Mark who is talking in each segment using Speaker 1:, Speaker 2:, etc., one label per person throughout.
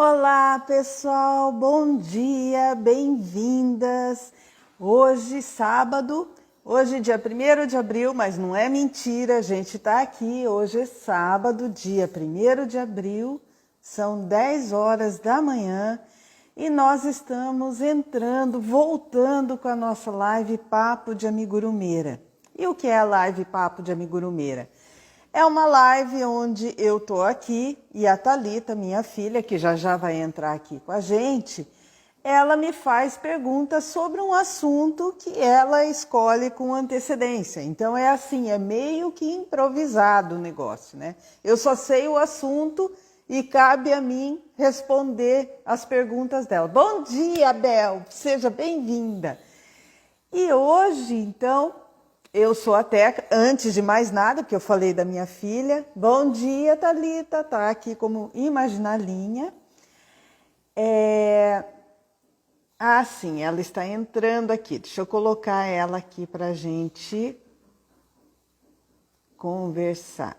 Speaker 1: Olá, pessoal, bom dia, bem-vindas. Hoje, sábado, hoje dia 1º de abril, mas não é mentira, a gente está aqui. Hoje é sábado, dia 1º de abril, são 10 horas da manhã e nós estamos voltando com a nossa live Papo de Amigurumeira. E o que é a live Papo de Amigurumeira? É uma live onde eu tô aqui e a Thalita, minha filha, que já vai entrar aqui com a gente, ela me faz perguntas sobre um assunto que ela escolhe com antecedência. Então é assim, é meio que improvisado o negócio, né? Eu só sei o assunto e cabe a mim responder as perguntas dela. Bom dia, Bel, seja bem-vinda. E hoje, então, eu sou a Teca, antes de mais nada, porque eu falei da minha filha. Bom dia, Thalita, tá aqui como imaginalinha. Sim, ela está entrando aqui. Deixa eu colocar ela aqui para a gente conversar.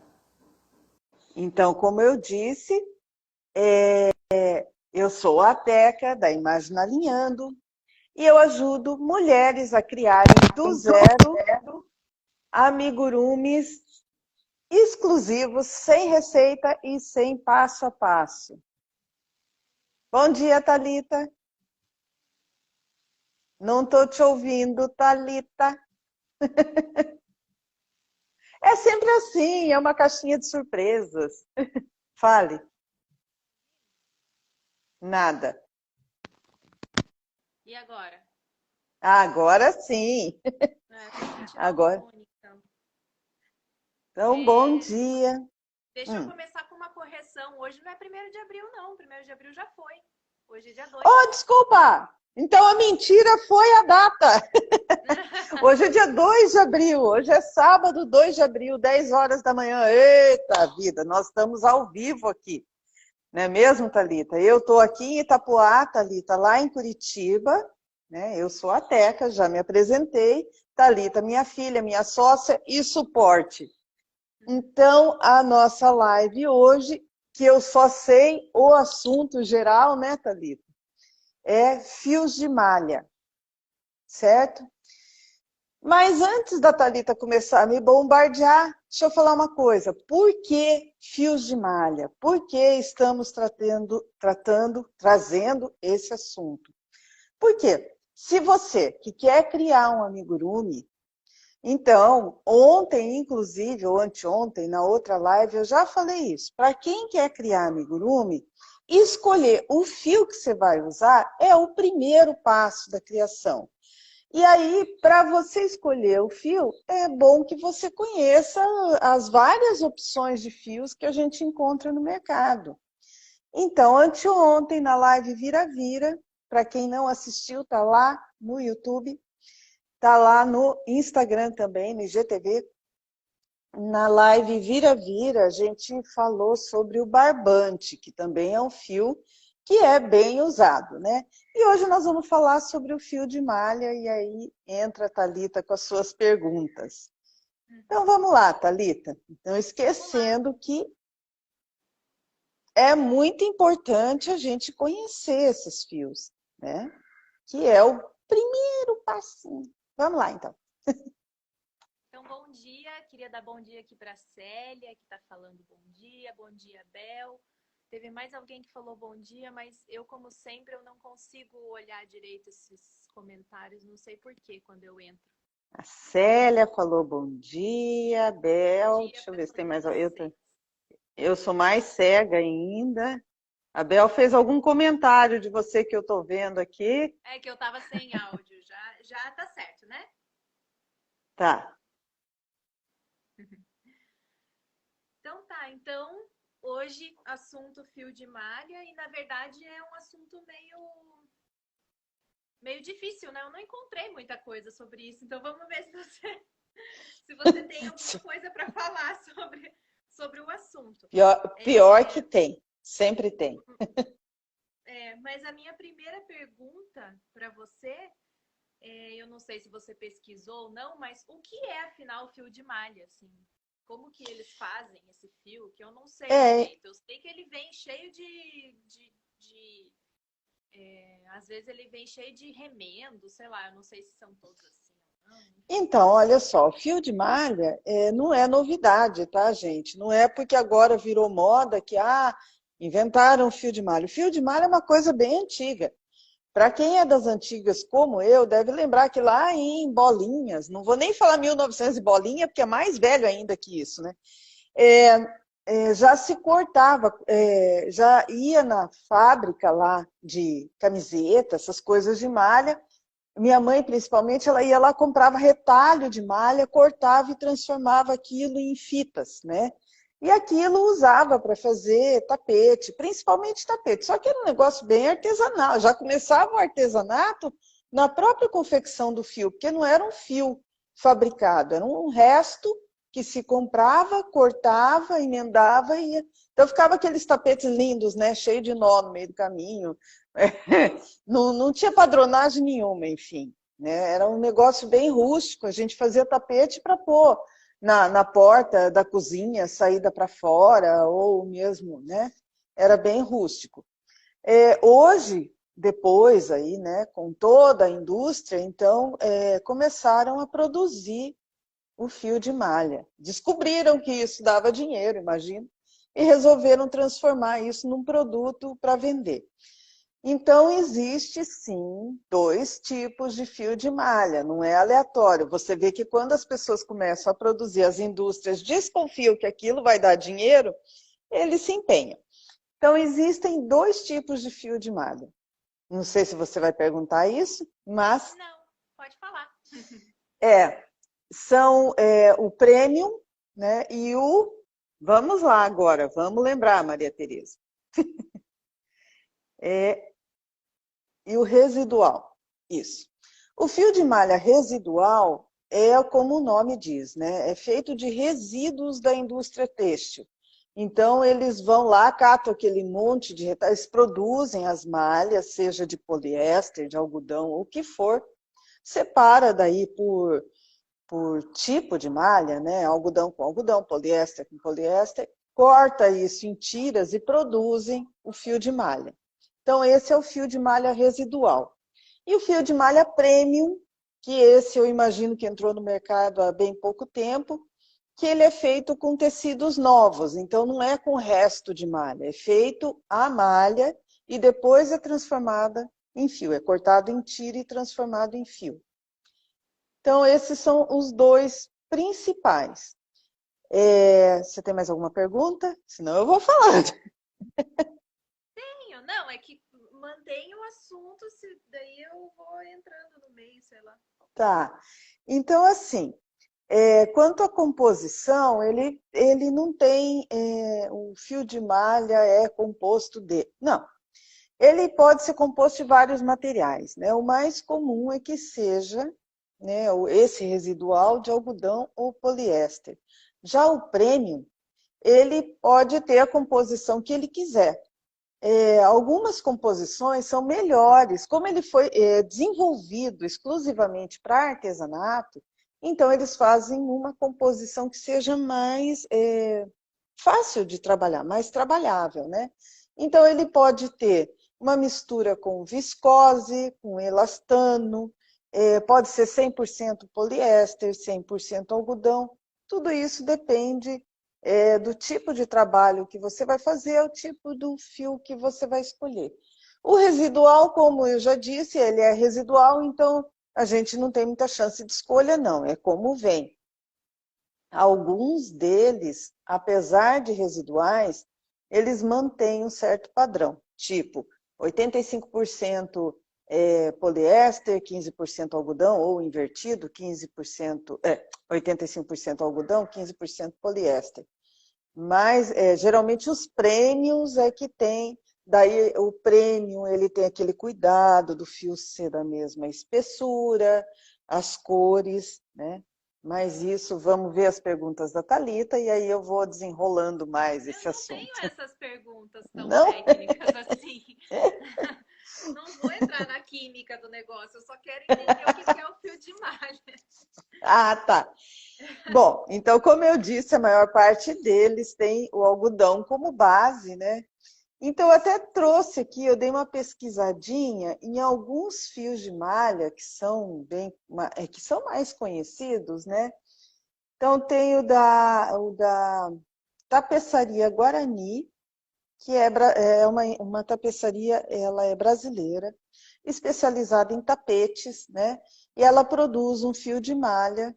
Speaker 1: Então, como eu disse, eu sou a Teca, da Imaginalinhando, e eu ajudo mulheres a criarem do zero amigurumis exclusivos, sem receita e sem passo a passo. Bom dia, Thalita. Não estou te ouvindo, Thalita. É sempre assim, é uma caixinha de surpresas. Fale. Nada.
Speaker 2: E agora?
Speaker 1: Agora sim.
Speaker 2: Tem que tirar o
Speaker 1: Agora.
Speaker 2: fone, então.
Speaker 1: Então, bom dia.
Speaker 2: Deixa eu começar com uma correção. Hoje não é 1º de abril, não. 1º de abril já foi. Hoje é dia 2.
Speaker 1: Oh, desculpa! Então a mentira foi a data. Hoje é dia 2 de abril, hoje é sábado, 2 de abril, 10 horas da manhã. Eita vida, nós estamos ao vivo aqui. Não é mesmo, Thalita? Eu estou aqui em Itapoá, Thalita, lá em Curitiba, né? Eu sou a Teca, já me apresentei. Thalita, minha filha, minha sócia e suporte. Então, a nossa live hoje, que eu só sei o assunto geral, né, Thalita? É fios de malha, certo? Mas antes da Thalita começar a me bombardear, deixa eu falar uma coisa. Por que fios de malha? Por que estamos trazendo esse assunto? Por quê? Se você que quer criar um amigurumi, então, ontem, inclusive, ou anteontem, na outra live, eu já falei isso. Para quem quer criar amigurumi, escolher o fio que você vai usar é o primeiro passo da criação. E aí, para você escolher o fio, é bom que você conheça as várias opções de fios que a gente encontra no mercado. Então, anteontem, na live Vira-Vira, para quem não assistiu, tá lá no YouTube, tá lá no Instagram também, no IGTV. Na live Vira-Vira, a gente falou sobre o barbante, que também é um fio que é bem usado, né? E hoje nós vamos falar sobre o fio de malha, e aí entra a Thalita com as suas perguntas. Então vamos lá, Thalita. Então, esquecendo que é muito importante a gente conhecer esses fios, né? Que é o primeiro passinho. Vamos lá, então.
Speaker 2: Então, bom dia. Queria dar bom dia aqui para a Célia, que está falando bom dia. Bom dia, Bel. Teve mais alguém que falou bom dia, mas eu, como sempre, eu não consigo olhar direito esses comentários. Não sei por quê quando eu entro.
Speaker 1: A Célia falou bom dia,
Speaker 2: Bom
Speaker 1: Bel.
Speaker 2: dia
Speaker 1: Deixa eu
Speaker 2: para
Speaker 1: ver se tem
Speaker 2: todos
Speaker 1: mais.
Speaker 2: vocês.
Speaker 1: Eu sou mais cega ainda. A Bel fez algum comentário de você que eu estou vendo aqui.
Speaker 2: É que eu estava sem áudio. Já tá certo, né?
Speaker 1: Tá.
Speaker 2: Então tá, então hoje assunto fio de malha e na verdade é um assunto meio difícil, né? Eu não encontrei muita coisa sobre isso, então vamos ver se você tem alguma coisa para falar sobre o assunto.
Speaker 1: Pior que tem, sempre tem.
Speaker 2: Mas a minha primeira pergunta para você, eu não sei se você pesquisou ou não, mas o que é afinal fio de malha, assim? Como que eles fazem esse fio? Que eu não sei
Speaker 1: É,
Speaker 2: direito. Eu sei que ele vem cheio de de... às vezes ele vem cheio de remendo, sei lá, eu não sei se são todos assim ou não.
Speaker 1: Então, olha só, o fio de malha não é novidade, tá, gente? Não é porque agora virou moda que inventaram o fio de malha. O fio de malha é uma coisa bem antiga. Para quem é das antigas como eu, deve lembrar que lá em Bolinhas, não vou nem falar 1900 e bolinha, porque é mais velho ainda que isso, né? Já se cortava, já ia na fábrica lá de camiseta, essas coisas de malha. Minha mãe, principalmente, ela ia lá, comprava retalho de malha, cortava e transformava aquilo em fitas, né? E aquilo usava para fazer tapete, principalmente tapete. Só que era um negócio bem artesanal. Já começava o artesanato na própria confecção do fio, porque não era um fio fabricado, era um resto que se comprava, cortava, emendava e ia. Então ficava aqueles tapetes lindos, né? Cheio de nó no meio do caminho. Não tinha padronagem nenhuma, enfim. Né? Era um negócio bem rústico. A gente fazia tapete para pôr na porta da cozinha, saída para fora, ou mesmo, né? Era bem rústico. Hoje, depois aí, né, com toda a indústria, então, começaram a produzir o fio de malha. Descobriram que isso dava dinheiro, imagina, e resolveram transformar isso num produto para vender. Então, existe sim dois tipos de fio de malha, não é aleatório. Você vê que quando as pessoas começam a produzir, as indústrias desconfiam que aquilo vai dar dinheiro, eles se empenham. Então, existem dois tipos de fio de malha. Não sei se você vai perguntar isso, mas
Speaker 2: Não, pode falar.
Speaker 1: é, são o premium, né, e o... Vamos lá agora, vamos lembrar, Maria Tereza. E o residual, isso. O fio de malha residual é como o nome diz, né? É feito de resíduos da indústria têxtil. Então, eles vão lá, catam aquele monte de retalhos, eles produzem as malhas, seja de poliéster, de algodão, ou o que for, separa daí por tipo de malha, né? Algodão com algodão, poliéster com poliéster, corta isso em tiras e produzem o fio de malha. Então, esse é o fio de malha residual. E o fio de malha premium, que esse eu imagino que entrou no mercado há bem pouco tempo, que ele é feito com tecidos novos, então não é com resto de malha, é feito a malha e depois é transformada em fio, é cortado em tira e transformado em fio. Então, esses são os dois principais. Você tem mais alguma pergunta? Senão eu vou falando.
Speaker 2: Tenho, não, é que mantém o assunto, se daí eu vou entrando no meio, sei lá.
Speaker 1: Tá. Então, assim, quanto à composição, ele não tem, o fio de malha é composto de... Não, ele pode ser composto de vários materiais, né? O mais comum é que seja, né, esse residual de algodão ou poliéster. Já o premium, ele pode ter a composição que ele quiser. Algumas composições são melhores, como ele foi desenvolvido exclusivamente para artesanato, então eles fazem uma composição que seja mais fácil de trabalhar, mais trabalhável, né? Então ele pode ter uma mistura com viscose, com elastano, pode ser 100% poliéster, 100% algodão, tudo isso depende do tipo de trabalho que você vai fazer, é o tipo do fio que você vai escolher. O residual, como eu já disse, ele é residual, então a gente não tem muita chance de escolha, não, é como vem. Alguns deles, apesar de residuais, eles mantêm um certo padrão, tipo 85% poliéster, 15% algodão, ou invertido, 85% algodão, 15% poliéster. Mas, geralmente, os prêmios é que tem, daí o prêmio ele tem aquele cuidado do fio ser da mesma espessura, as cores, né? Mas isso, vamos ver as perguntas da Thalita, e aí eu vou desenrolando mais
Speaker 2: Eu
Speaker 1: esse
Speaker 2: não tenho
Speaker 1: assunto.
Speaker 2: essas perguntas tão
Speaker 1: Não?
Speaker 2: técnicas assim. Não vou entrar na química do negócio, eu só quero entender o que é o fio de malha.
Speaker 1: Ah, tá. Bom, então, como eu disse, a maior parte deles tem o algodão como base, né? Então, eu até trouxe aqui, eu dei uma pesquisadinha em alguns fios de malha que são que são mais conhecidos, né? Então, tem o da Tapeçaria Guarani, que é uma tapeçaria, ela é brasileira, especializada em tapetes, né? E ela produz um fio de malha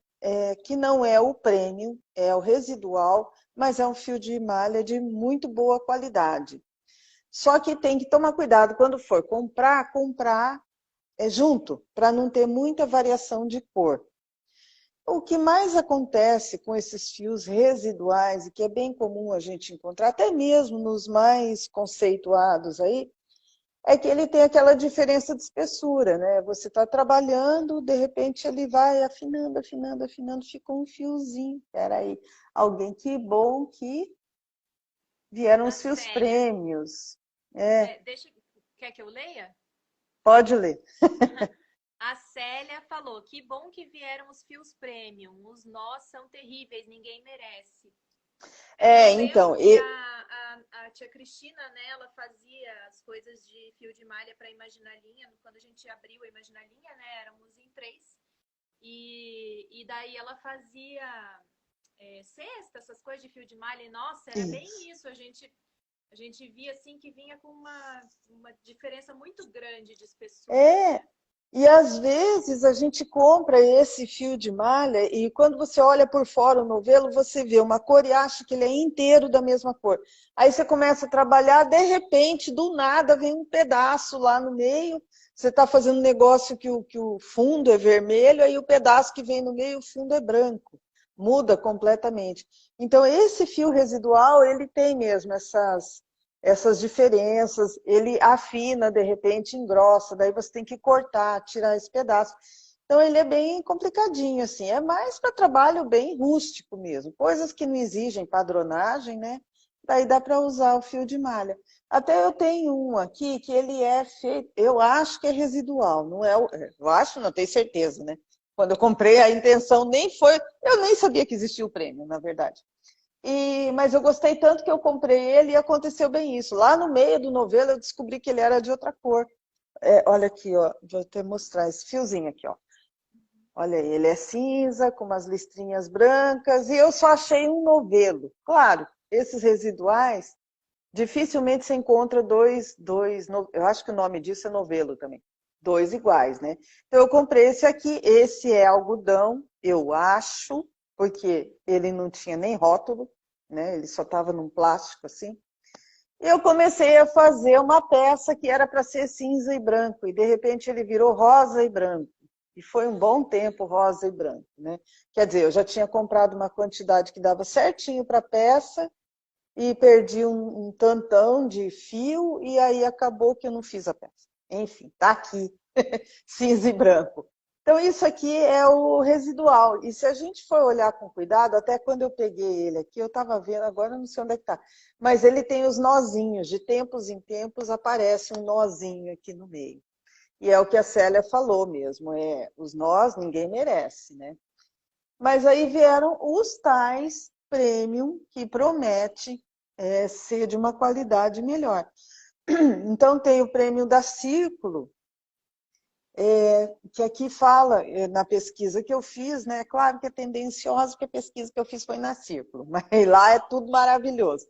Speaker 1: que não é o premium, é o residual, mas é um fio de malha de muito boa qualidade. Só que tem que tomar cuidado quando for comprar junto, para não ter muita variação de cor. O que mais acontece com esses fios residuais, e que é bem comum a gente encontrar, até mesmo nos mais conceituados aí, é que ele tem aquela diferença de espessura, né? Você está trabalhando, de repente ele vai afinando, afinando, afinando, fica um fiozinho. Peraí, alguém, que bom que vieram
Speaker 2: A
Speaker 1: os fios
Speaker 2: Célia,
Speaker 1: prêmios. É,
Speaker 2: quer que eu leia?
Speaker 1: pode ler.
Speaker 2: A Célia falou: que bom que vieram os fios premium. Os nós são terríveis, ninguém merece. Eu lembro
Speaker 1: Então,
Speaker 2: que a tia Cristina, né, ela fazia as coisas de fio de malha para Imaginalinha. Quando a gente abriu a Imaginalinha, né, éramos em 3. E daí ela fazia cesta, essas coisas de fio de malha. E, nossa, era
Speaker 1: isso.
Speaker 2: bem isso. A gente via assim que vinha com uma diferença muito grande de espessura.
Speaker 1: É, e às vezes a gente compra esse fio de malha e quando você olha por fora o novelo, você vê uma cor e acha que ele é inteiro da mesma cor. Aí você começa a trabalhar, de repente, do nada, vem um pedaço lá no meio. Você está fazendo um negócio que o fundo é vermelho, aí o pedaço que vem no meio, o fundo é branco. Muda completamente. Então, esse fio residual, ele tem mesmo essas diferenças, ele afina, de repente engrossa, daí você tem que cortar, tirar esse pedaço. Então ele é bem complicadinho, assim, é mais para trabalho bem rústico mesmo, coisas que não exigem padronagem, né? Daí dá para usar o fio de malha. Até eu tenho um aqui que ele é feito, eu acho que é residual, não é, eu acho, não tenho certeza, né? Quando eu comprei, a intenção nem foi, eu nem sabia que existia o prêmio, na verdade. Mas eu gostei tanto que eu comprei ele e aconteceu bem isso. Lá no meio do novelo eu descobri que ele era de outra cor. Olha aqui, ó, vou até mostrar esse fiozinho aqui, ó. Olha aí, ele é cinza, com umas listrinhas brancas, e eu só achei um novelo. Claro, esses residuais, dificilmente você encontra eu acho que o nome disso é novelo também, dois iguais, né? Então eu comprei esse aqui, esse é algodão, eu acho, porque ele não tinha nem rótulo, né? Ele só estava num plástico assim. E eu comecei a fazer uma peça que era para ser cinza e branco, e de repente ele virou rosa e branco. E foi um bom tempo rosa e branco, né? Quer dizer, eu já tinha comprado uma quantidade que dava certinho para a peça, e perdi um tantão de fio, e aí acabou que eu não fiz a peça. Enfim, tá aqui, cinza e branco. Então, isso aqui é o residual. E se a gente for olhar com cuidado, até quando eu peguei ele aqui, eu estava vendo, agora eu não sei onde é que está, mas ele tem os nozinhos, de tempos em tempos aparece um nozinho aqui no meio. E é o que a Célia falou mesmo, os nós ninguém merece, né? Mas aí vieram os tais premium, que promete ser de uma qualidade melhor. Então, tem o prêmio da Círculo, que aqui fala, na pesquisa que eu fiz, né? Claro que é tendenciosa, porque a pesquisa que eu fiz foi na Círculo, mas lá é tudo maravilhoso.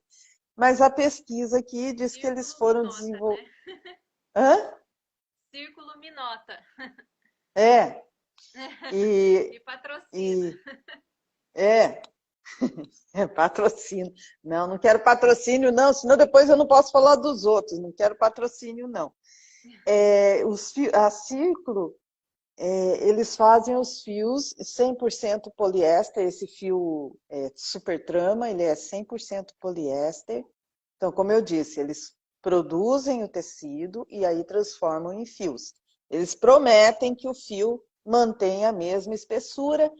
Speaker 1: Mas a pesquisa aqui diz que eles
Speaker 2: Círculo
Speaker 1: foram
Speaker 2: Minota,
Speaker 1: desenvolver.
Speaker 2: né?
Speaker 1: Hã?
Speaker 2: Círculo Minota.
Speaker 1: É, e,
Speaker 2: Me patrocina.
Speaker 1: e é, patrocínio. Não, não quero patrocínio, não, senão depois eu não posso falar dos outros. Não quero patrocínio, não. A Círculo, eles fazem os fios 100% poliéster, esse fio super trama, ele é 100% poliéster. Então, como eu disse, eles produzem o tecido e aí transformam em fios. Eles prometem que o fio mantém a mesma espessura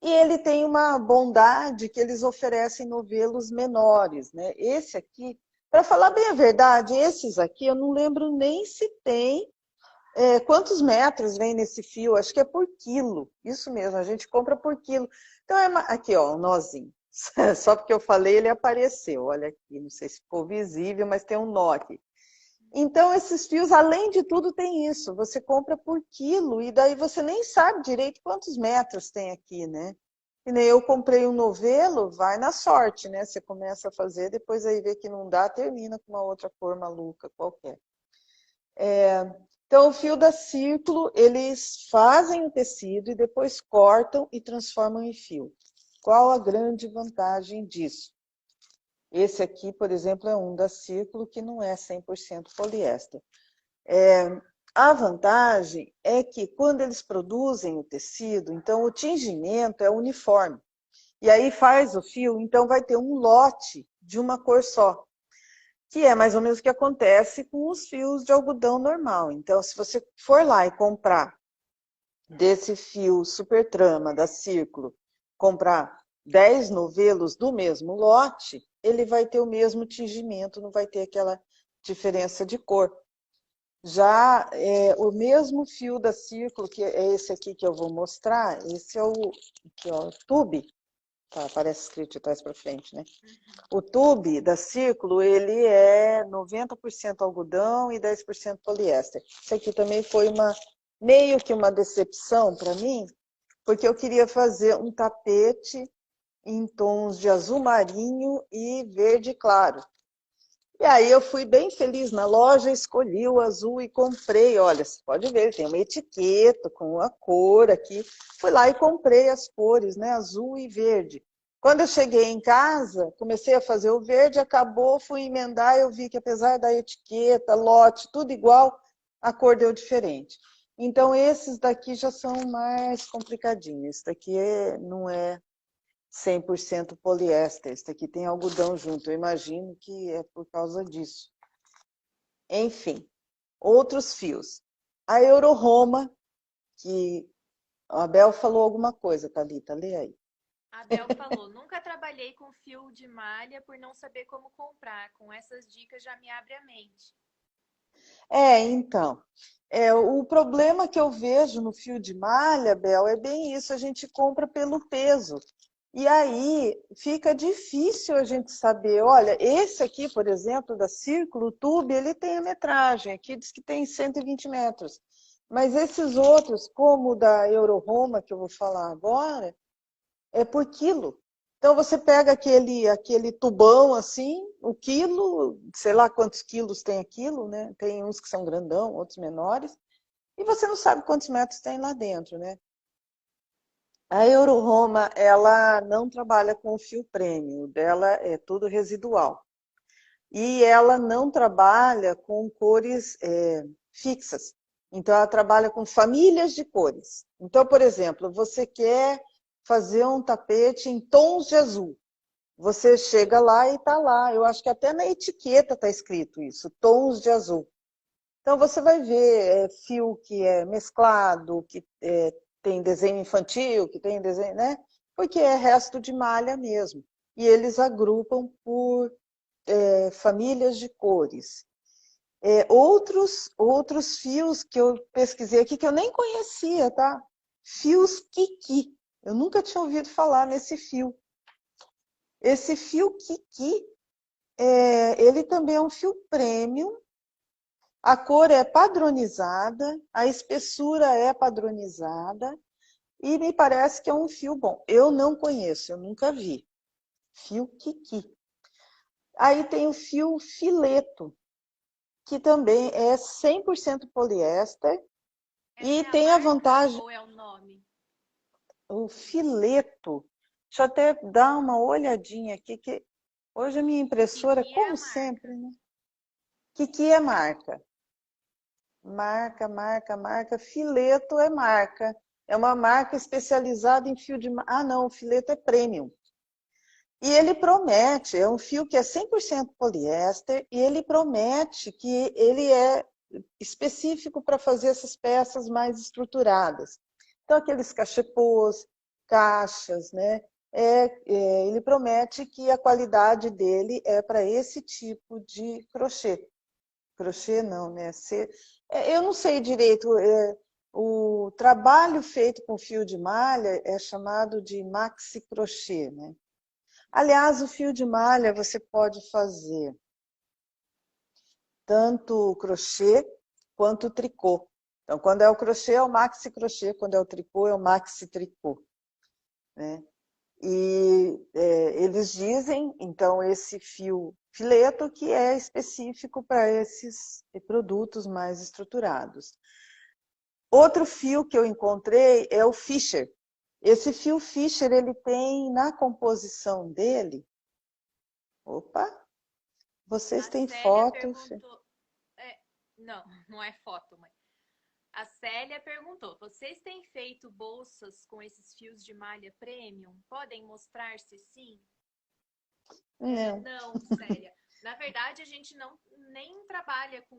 Speaker 1: e ele tem uma bondade que eles oferecem novelos menores, né? Esse aqui, para falar bem a verdade, esses aqui eu não lembro nem se tem quantos metros vem nesse fio, acho que é por quilo. Isso mesmo, a gente compra por quilo. Então, aqui, ó, um nozinho. Só porque eu falei, ele apareceu. Olha aqui, não sei se ficou visível, mas tem um nó aqui. Então, esses fios, além de tudo, tem isso. Você compra por quilo e daí você nem sabe direito quantos metros tem aqui, né? E nem eu comprei um novelo, vai na sorte, né? Você começa a fazer, depois aí vê que não dá, termina com uma outra cor maluca qualquer. Então, o fio da Círculo, eles fazem o tecido e depois cortam e transformam em fio. Qual a grande vantagem disso? Esse aqui, por exemplo, é um da Círculo que não é 100% poliéster. A vantagem é que quando eles produzem o tecido, então o tingimento é uniforme. E aí faz o fio, então vai ter um lote de uma cor só, que é mais ou menos o que acontece com os fios de algodão normal. Então, se você for lá e comprar desse fio super trama da Círculo, comprar 10 novelos do mesmo lote, ele vai ter o mesmo tingimento, não vai ter aquela diferença de cor. Já o mesmo fio da Círculo, que é esse aqui que eu vou mostrar, esse é o aqui, ó, tube, tá, aparece escrito de trás para frente, né? O tube da Círculo, ele é 90% algodão e 10% poliéster. Isso aqui também foi meio que uma decepção para mim, porque eu queria fazer um tapete em tons de azul marinho e verde claro. E aí eu fui bem feliz na loja, escolhi o azul e comprei. Olha, você pode ver, tem uma etiqueta com a cor aqui. Fui lá e comprei as cores, né, azul e verde. Quando eu cheguei em casa, comecei a fazer o verde, acabou, fui emendar, eu vi que apesar da etiqueta, lote, tudo igual, a cor deu diferente. Então esses daqui já são mais complicadinhos. Esse daqui não é 100% poliéster. Esse aqui tem algodão junto. Eu imagino que é por causa disso. Enfim, outros fios. A Euroroma, que a Bel falou alguma coisa, Thalita, lê aí.
Speaker 2: A Bel falou, nunca trabalhei com fio de malha por não saber como comprar. Com essas dicas já me abre a mente.
Speaker 1: Então, o problema que eu vejo no fio de malha, Bel, é bem isso, a gente compra pelo peso. E aí fica difícil a gente saber, olha, esse aqui, por exemplo, da Círculo Tube, ele tem a metragem, aqui diz que tem 120 metros. Mas esses outros, como o da Euroroma, que eu vou falar agora, é por quilo. Então você pega aquele tubão assim, o quilo, sei lá quantos quilos tem aquilo, né? Tem uns que são grandão, outros menores, e você não sabe quantos metros tem lá dentro, né? A Euroroma, ela não trabalha com fio prêmio, dela é tudo residual. E ela não trabalha com cores fixas. Então, ela trabalha com famílias de cores. Então, por exemplo, você quer fazer um tapete em tons de azul. Você chega lá e está lá. Eu acho que até na etiqueta está escrito isso, tons de azul. Então, você vai ver fio que é mesclado, que tem desenho infantil, que tem desenho, né? Porque é resto de malha mesmo. E eles agrupam por famílias de cores. Outros fios que eu pesquisei aqui, que eu nem conhecia, tá? Fios Kiki. Eu nunca tinha ouvido falar nesse fio. Esse fio Kiki, ele também é um fio premium. A cor é padronizada, a espessura é padronizada e me parece que é um fio bom. Eu não conheço, eu nunca vi. Fio Kiki. Aí tem o fio Fileto, que também é 100% poliéster
Speaker 2: Essa
Speaker 1: e
Speaker 2: é a
Speaker 1: tem a
Speaker 2: marca
Speaker 1: vantagem,
Speaker 2: ou é o nome?
Speaker 1: o fileto. Deixa eu até dar uma olhadinha aqui, que hoje a minha impressora,
Speaker 2: Kiki é a
Speaker 1: como
Speaker 2: marca.
Speaker 1: sempre, né? Que é marca? Marca. Fileto é marca. É uma marca especializada em fio de... Ah, não, o fileto é premium. E ele promete, é um fio que é 100% poliéster, e ele promete que ele é específico para fazer essas peças mais estruturadas. Então, aqueles cachepôs, caixas, né? Ele promete que a qualidade dele é para esse tipo de crochê. Crochê não, né? Eu não sei direito, o trabalho feito com fio de malha é chamado de maxi crochê, né? Aliás, o fio de malha você pode fazer tanto crochê quanto tricô. Então, quando é o crochê, é o maxi crochê, quando é o tricô, é o maxi tricô, né? E eles dizem, então, esse fio fileto que é específico para esses produtos mais estruturados. Outro fio que eu encontrei é o Fischer. Esse fio Fischer, ele tem na composição dele... Opa! Vocês
Speaker 2: A
Speaker 1: têm
Speaker 2: Célia
Speaker 1: foto?
Speaker 2: perguntou. Não, não é foto, mãe. A Célia perguntou: vocês têm feito bolsas com esses fios de malha premium? Podem mostrar se sim?
Speaker 1: Não.
Speaker 2: Não, Célia. Na verdade, a gente não nem trabalha com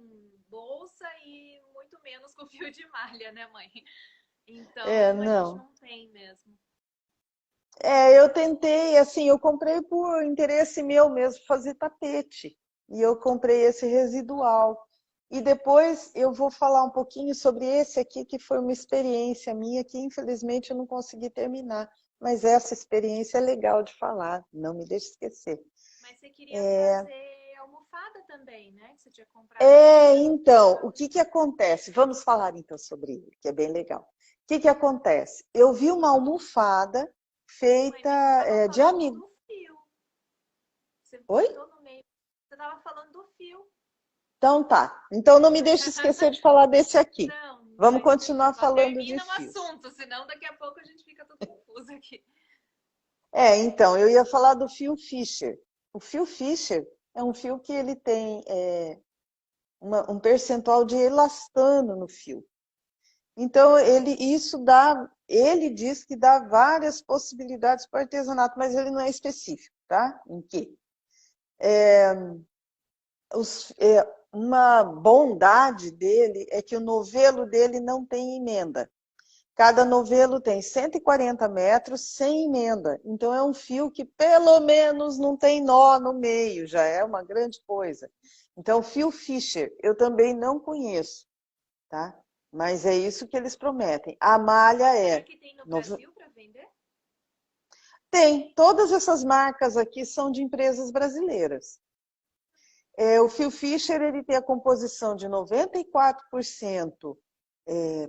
Speaker 2: bolsa e muito menos com fio de malha, né, mãe? Então, a gente
Speaker 1: Não.
Speaker 2: não tem mesmo.
Speaker 1: Eu tentei, assim, eu comprei por interesse meu mesmo, fazer tapete. E eu comprei esse residual. E depois eu vou falar um pouquinho sobre esse aqui, que foi uma experiência minha, que infelizmente eu não consegui terminar. Mas essa experiência é legal de falar, não me deixe esquecer.
Speaker 2: Mas você queria fazer almofada também, né? Que você tinha comprado.
Speaker 1: Então, o que que acontece? Vamos falar então sobre ele, que é bem legal. O que que acontece? Eu vi uma almofada
Speaker 2: Mãe, mas você
Speaker 1: feita
Speaker 2: estava
Speaker 1: de
Speaker 2: falando
Speaker 1: amigo.
Speaker 2: do fio. Você
Speaker 1: Oi?
Speaker 2: cortou no meio. Você estava falando do fio.
Speaker 1: Então tá. Então não me deixe esquecer de falar desse aqui.
Speaker 2: Não,
Speaker 1: Vamos
Speaker 2: mas
Speaker 1: continuar
Speaker 2: só
Speaker 1: falando de
Speaker 2: termina o
Speaker 1: fios.
Speaker 2: assunto, senão daqui a pouco a gente fica todo confuso aqui.
Speaker 1: Então, eu ia falar do fio Fischer. O fio Fischer é um fio que ele tem um percentual de elastano no fio. Então, ele diz que dá várias possibilidades para o artesanato, mas ele não é específico, tá? Em quê? Uma bondade dele é que o novelo dele não tem emenda. Cada novelo tem 140 metros sem emenda. Então, é um fio que pelo menos não tem nó no meio, já é uma grande coisa. Então, fio Fischer, eu também não conheço, tá? Mas é isso que eles prometem. A malha
Speaker 2: Será
Speaker 1: é...
Speaker 2: que tem no Brasil para vender?
Speaker 1: Tem, todas essas marcas aqui são de empresas brasileiras. O fio Fischer ele tem a composição de 94%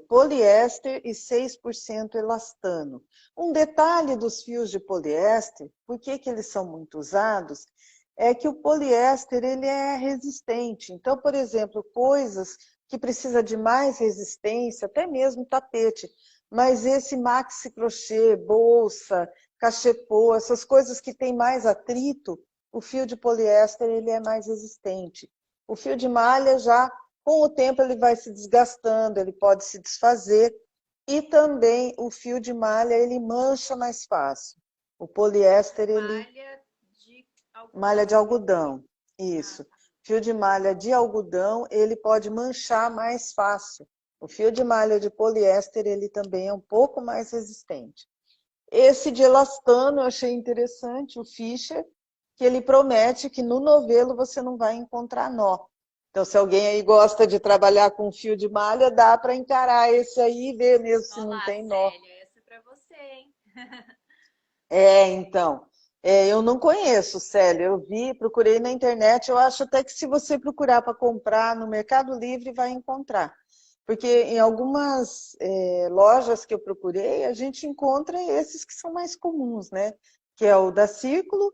Speaker 1: poliéster e 6% elastano. Um detalhe dos fios de poliéster, por que que eles são muito usados, é que o poliéster ele é resistente. Então, por exemplo, coisas que precisam de mais resistência, até mesmo tapete, mas esse maxi crochê, bolsa, cachepô, essas coisas que têm mais atrito, o fio de poliéster ele é mais resistente. O fio de malha já, com o tempo, ele vai se desgastando, ele pode se desfazer. E também o fio de malha, ele mancha mais fácil. O poliéster, ele...
Speaker 2: Malha de
Speaker 1: Malha
Speaker 2: algodão.
Speaker 1: de algodão,
Speaker 2: Ah,
Speaker 1: isso.
Speaker 2: tá.
Speaker 1: Fio de malha de algodão, ele pode manchar mais fácil. O fio de malha de poliéster, ele também é um pouco mais resistente. Esse de elastano eu achei interessante, o Fischer, que ele promete que no novelo você não vai encontrar nó. Então, se alguém aí gosta de trabalhar com fio de malha, dá para encarar esse aí e ver mesmo se não
Speaker 2: Olá,
Speaker 1: tem nó.
Speaker 2: Célia, essa é para você, hein?
Speaker 1: Então, eu não conheço, Célia, eu vi, procurei na internet, eu acho até que se você procurar para comprar no Mercado Livre, vai encontrar. Porque em algumas lojas que eu procurei, a gente encontra esses que são mais comuns, né? Que é o da Círculo,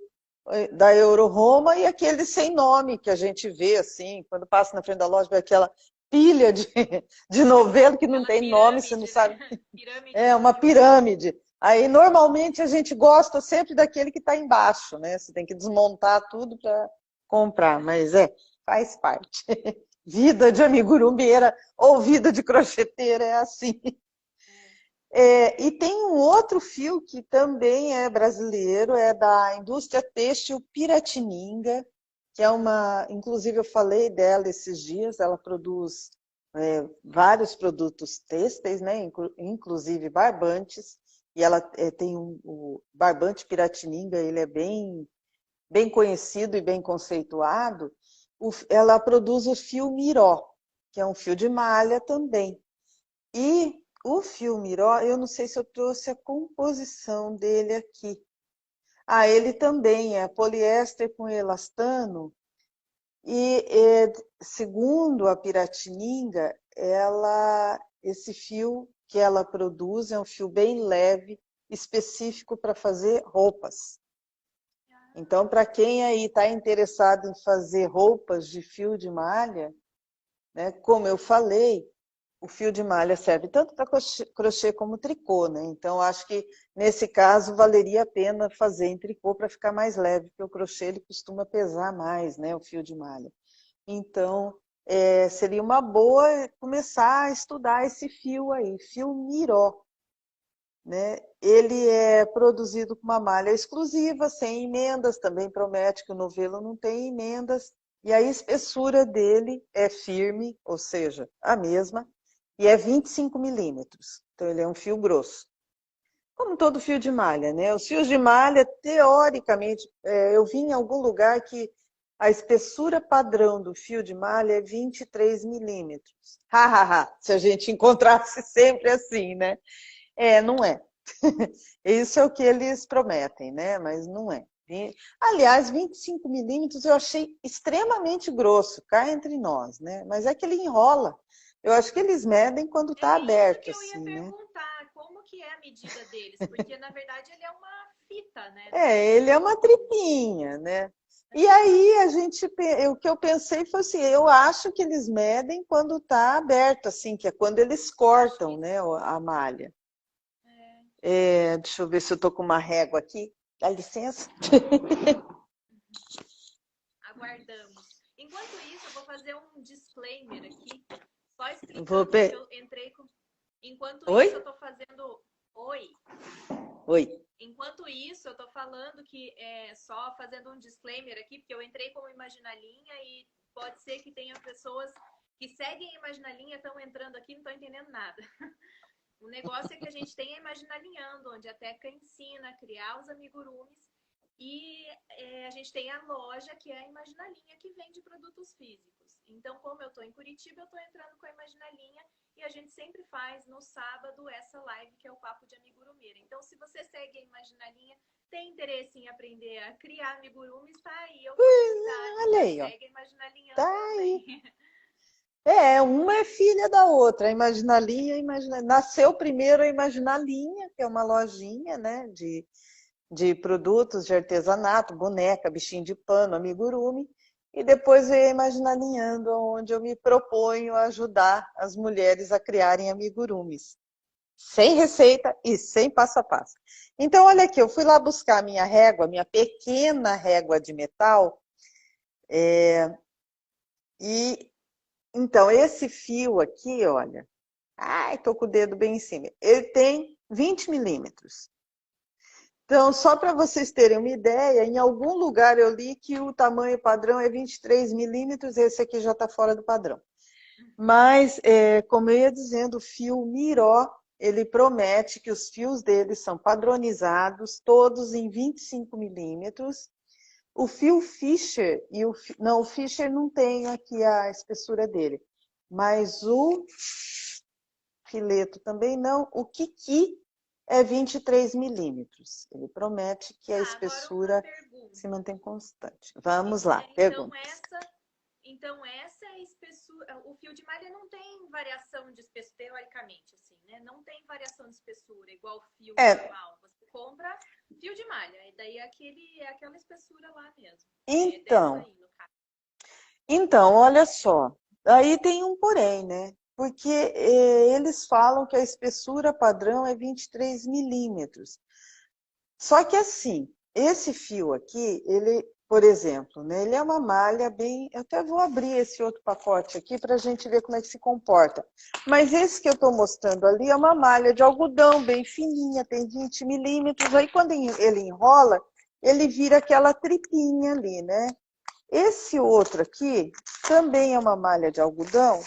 Speaker 1: da Euro Roma e aquele sem nome que a gente vê, assim, quando passa na frente da loja, vê aquela pilha de novelo que não
Speaker 2: Aquela
Speaker 1: tem nome, você não
Speaker 2: pirâmide, né?
Speaker 1: sabe.
Speaker 2: Pirâmide
Speaker 1: É
Speaker 2: de
Speaker 1: uma
Speaker 2: fio.
Speaker 1: pirâmide. Aí, normalmente, a gente gosta sempre daquele que está embaixo, né? Você tem que desmontar tudo para comprar, mas faz parte. Vida de amigurumeira ou vida de crocheteira é assim. E tem um outro fio que também é brasileiro, é da indústria têxtil Piratininga, que é inclusive eu falei dela esses dias, ela produz vários produtos têxteis, né, inclusive barbantes, e ela tem o barbante Piratininga, ele é bem conhecido e bem conceituado. Ela produz o fio Miró, que é um fio de malha também. E o fio Miró, eu não sei se eu trouxe a composição dele aqui, Ah, ele também é poliéster com elastano e, segundo a Piratininga, esse fio que ela produz é um fio bem leve, específico para fazer roupas. Então, para quem aí está interessado em fazer roupas de fio de malha, né, como eu falei, o fio de malha serve tanto para crochê como tricô, né? Então, acho que nesse caso valeria a pena fazer em tricô para ficar mais leve, porque o crochê ele costuma pesar mais, né? O fio de malha. Então, seria uma boa começar a estudar esse fio aí, fio Miró, né? Ele é produzido com uma malha exclusiva, sem emendas, também promete que o novelo não tem emendas, e a espessura dele é firme, ou seja, a mesma, e é 25 milímetros. Então, ele é um fio grosso. Como todo fio de malha, né? Os fios de malha, teoricamente, eu vi em algum lugar que a espessura padrão do fio de malha é 23 milímetros. Se a gente encontrasse sempre assim, né? Não é. Isso é o que eles prometem, né? Mas não é. Aliás, 25 milímetros eu achei extremamente grosso, cá entre nós, né? Mas é que ele enrola. Eu acho que eles medem quando está
Speaker 2: É isso
Speaker 1: aberto,
Speaker 2: que eu ia
Speaker 1: assim, né?
Speaker 2: perguntar, como que é a medida deles? Porque, na verdade, ele é uma fita, né? Não
Speaker 1: Ele é
Speaker 2: é
Speaker 1: uma tripinha, né? E aí o que eu pensei foi assim, eu acho que eles medem quando está aberto, assim, que é quando eles cortam, né, a malha. Deixa eu ver se eu estou com uma régua aqui. Dá licença.
Speaker 2: Aguardamos. Enquanto isso, eu vou fazer um disclaimer aqui, só
Speaker 1: Vou
Speaker 2: explicando que
Speaker 1: pe...
Speaker 2: eu entrei com. Enquanto
Speaker 1: Oi?
Speaker 2: isso, eu estou fazendo. Oi.
Speaker 1: Oi.
Speaker 2: Enquanto isso, eu estou falando que só fazendo um disclaimer aqui, porque eu entrei como Imaginalinha e pode ser que tenha pessoas que seguem a Imaginalinha, estão entrando aqui e não estão entendendo nada. O negócio é que a gente tem a Imaginalinhando, onde a Teca ensina a criar os amigurumis e a gente tem a loja, que é a Imaginalinha, que vende produtos físicos. Então, como eu estou em Curitiba, eu estou entrando com a Imaginalinha e a gente sempre faz no sábado essa live, que é o Papo de Amigurumeira. Então, se você segue a Imaginalinha, tem interesse em aprender a criar amigurumis, está aí a oportunidade.
Speaker 1: Olha aí, ó.
Speaker 2: Segue a Imaginalinha
Speaker 1: Tá
Speaker 2: também.
Speaker 1: aí. Uma é filha da outra. A Imaginalinha, nasceu primeiro a Imaginalinha, que é uma lojinha, né, de produtos de artesanato, boneca, bichinho de pano, amigurumi. E depois veio a Imaginalinhando, onde eu me proponho a ajudar as mulheres a criarem amigurumis. Sem receita e sem passo a passo. Então, olha aqui, eu fui lá buscar a minha régua, minha pequena régua de metal, e então esse fio aqui, olha, tô com o dedo bem em cima, ele tem 20 milímetros. Então, só para vocês terem uma ideia, em algum lugar eu li que o tamanho padrão é 23 milímetros, esse aqui já está fora do padrão. Mas, como eu ia dizendo, o fio Miró, ele promete que os fios dele são padronizados, todos em 25 milímetros. O fio Fischer, não, o Fischer não tem aqui a espessura dele, mas o fileto também não, o Kiki é 23 milímetros. Ele promete que a
Speaker 2: Agora uma
Speaker 1: espessura se
Speaker 2: pergunta.
Speaker 1: mantém constante. Vamos lá, perguntas.
Speaker 2: Então, essa é a espessura. O fio de malha não tem variação de espessura, teoricamente, assim, né? Não tem variação de espessura, igual fio
Speaker 1: É,
Speaker 2: normal. Você compra fio de malha, e daí é aquela espessura lá mesmo. É dessa
Speaker 1: então,
Speaker 2: aí, no caso.
Speaker 1: olha só. Aí tem um porém, né? Porque eles falam que a espessura padrão é 23 milímetros. Só que assim, esse fio aqui, ele, por exemplo, né, ele é uma malha bem... Eu até vou abrir esse outro pacote aqui para a gente ver como é que se comporta. Mas esse que eu estou mostrando ali é uma malha de algodão bem fininha, tem 20 milímetros. Aí quando ele enrola, ele vira aquela tripinha ali, né? Esse outro aqui também é uma malha de algodão.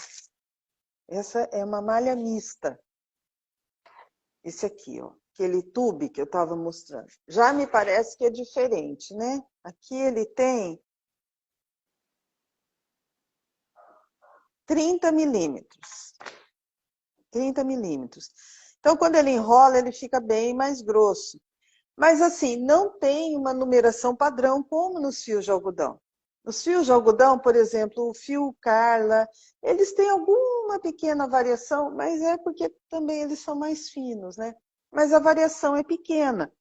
Speaker 1: Essa é uma malha mista. Esse aqui, ó, aquele tube que eu estava mostrando. Já me parece que é diferente, né? Aqui ele tem 30 milímetros. 30 milímetros. Então, quando ele enrola, ele fica bem mais grosso. Mas assim, não tem uma numeração padrão como nos fios de algodão. Nos fios de algodão, por exemplo, o fio Carla, eles têm alguma pequena variação, mas é porque também eles são mais finos, né? Mas a variação é pequena.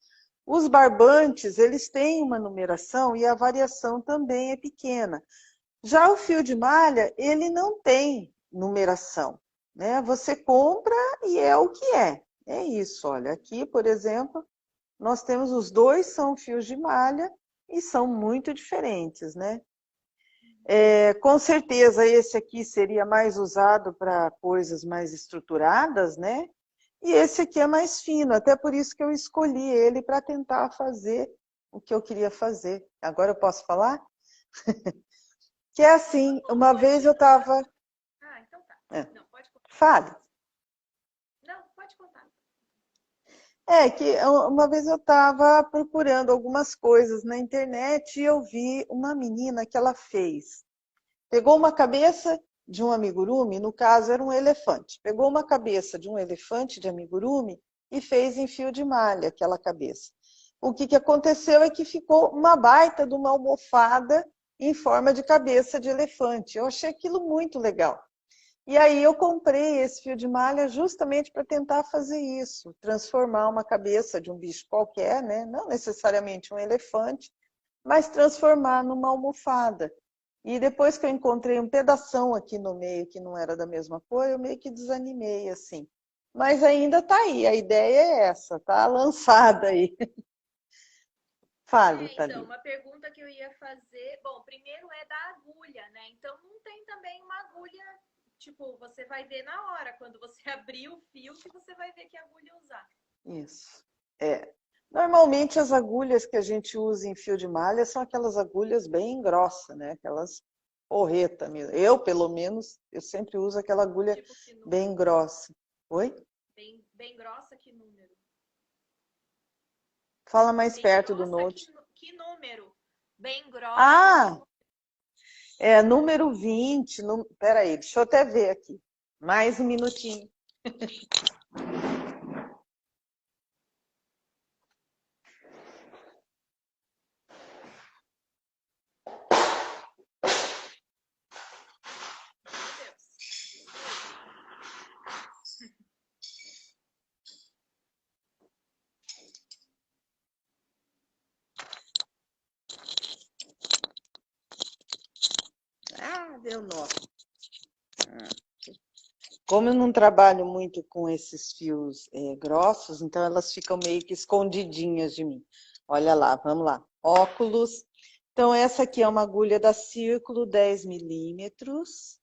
Speaker 1: Os barbantes, eles têm uma numeração e a variação também é pequena. Já o fio de malha, ele não tem numeração, né? Você compra e é o que é. É isso, olha, aqui, por exemplo, nós temos os dois são fios de malha e são muito diferentes, né? Com certeza esse aqui seria mais usado para coisas mais estruturadas, né? E esse aqui é mais fino, até por isso que eu escolhi ele para tentar fazer o que eu queria fazer. Agora eu posso falar? Que é assim, uma vez eu estava...
Speaker 2: Ah, então tá. Não, pode contar.
Speaker 1: Fale.
Speaker 2: Não, pode contar.
Speaker 1: Que uma vez eu estava procurando algumas coisas na internet e eu vi uma menina que ela fez. Pegou uma cabeça de um amigurumi, no caso era um elefante. Pegou uma cabeça de um elefante de amigurumi e fez em fio de malha aquela cabeça. O que aconteceu é que ficou uma baita de uma almofada em forma de cabeça de elefante. Eu achei aquilo muito legal. E aí eu comprei esse fio de malha justamente para tentar fazer isso, transformar uma cabeça de um bicho qualquer, né? Não necessariamente um elefante, mas transformar numa almofada. E depois que eu encontrei um pedação aqui no meio que não era da mesma cor, eu meio que desanimei, assim. Mas ainda está aí, a ideia é essa, tá lançada aí. Fale,
Speaker 2: Então,
Speaker 1: Thalita.
Speaker 2: uma pergunta que eu ia fazer. Bom, primeiro é da agulha, né? Então, não tem também uma agulha, tipo, você vai ver na hora, quando você abrir o fio, que você vai ver que agulha usar.
Speaker 1: Isso. Normalmente as agulhas que a gente usa em fio de malha são aquelas agulhas bem grossas, né? Aquelas porreta mesmo. Eu, pelo menos, eu sempre uso aquela agulha
Speaker 2: Tipo, que
Speaker 1: bem
Speaker 2: número?
Speaker 1: grossa. Oi?
Speaker 2: Bem grossa, que número?
Speaker 1: Fala mais
Speaker 2: Bem
Speaker 1: perto do
Speaker 2: grossa,
Speaker 1: note.
Speaker 2: que número? Bem grossa, que
Speaker 1: Ah,
Speaker 2: número?
Speaker 1: número 20. Peraí, deixa eu até ver aqui. Mais um minutinho.
Speaker 2: Meu Deus.
Speaker 1: Deu nó. Como eu não trabalho muito com esses fios grossos, então elas ficam meio que escondidinhas de mim. Olha lá, vamos lá. Óculos. Então, essa aqui é uma agulha da Círculo 10 milímetros.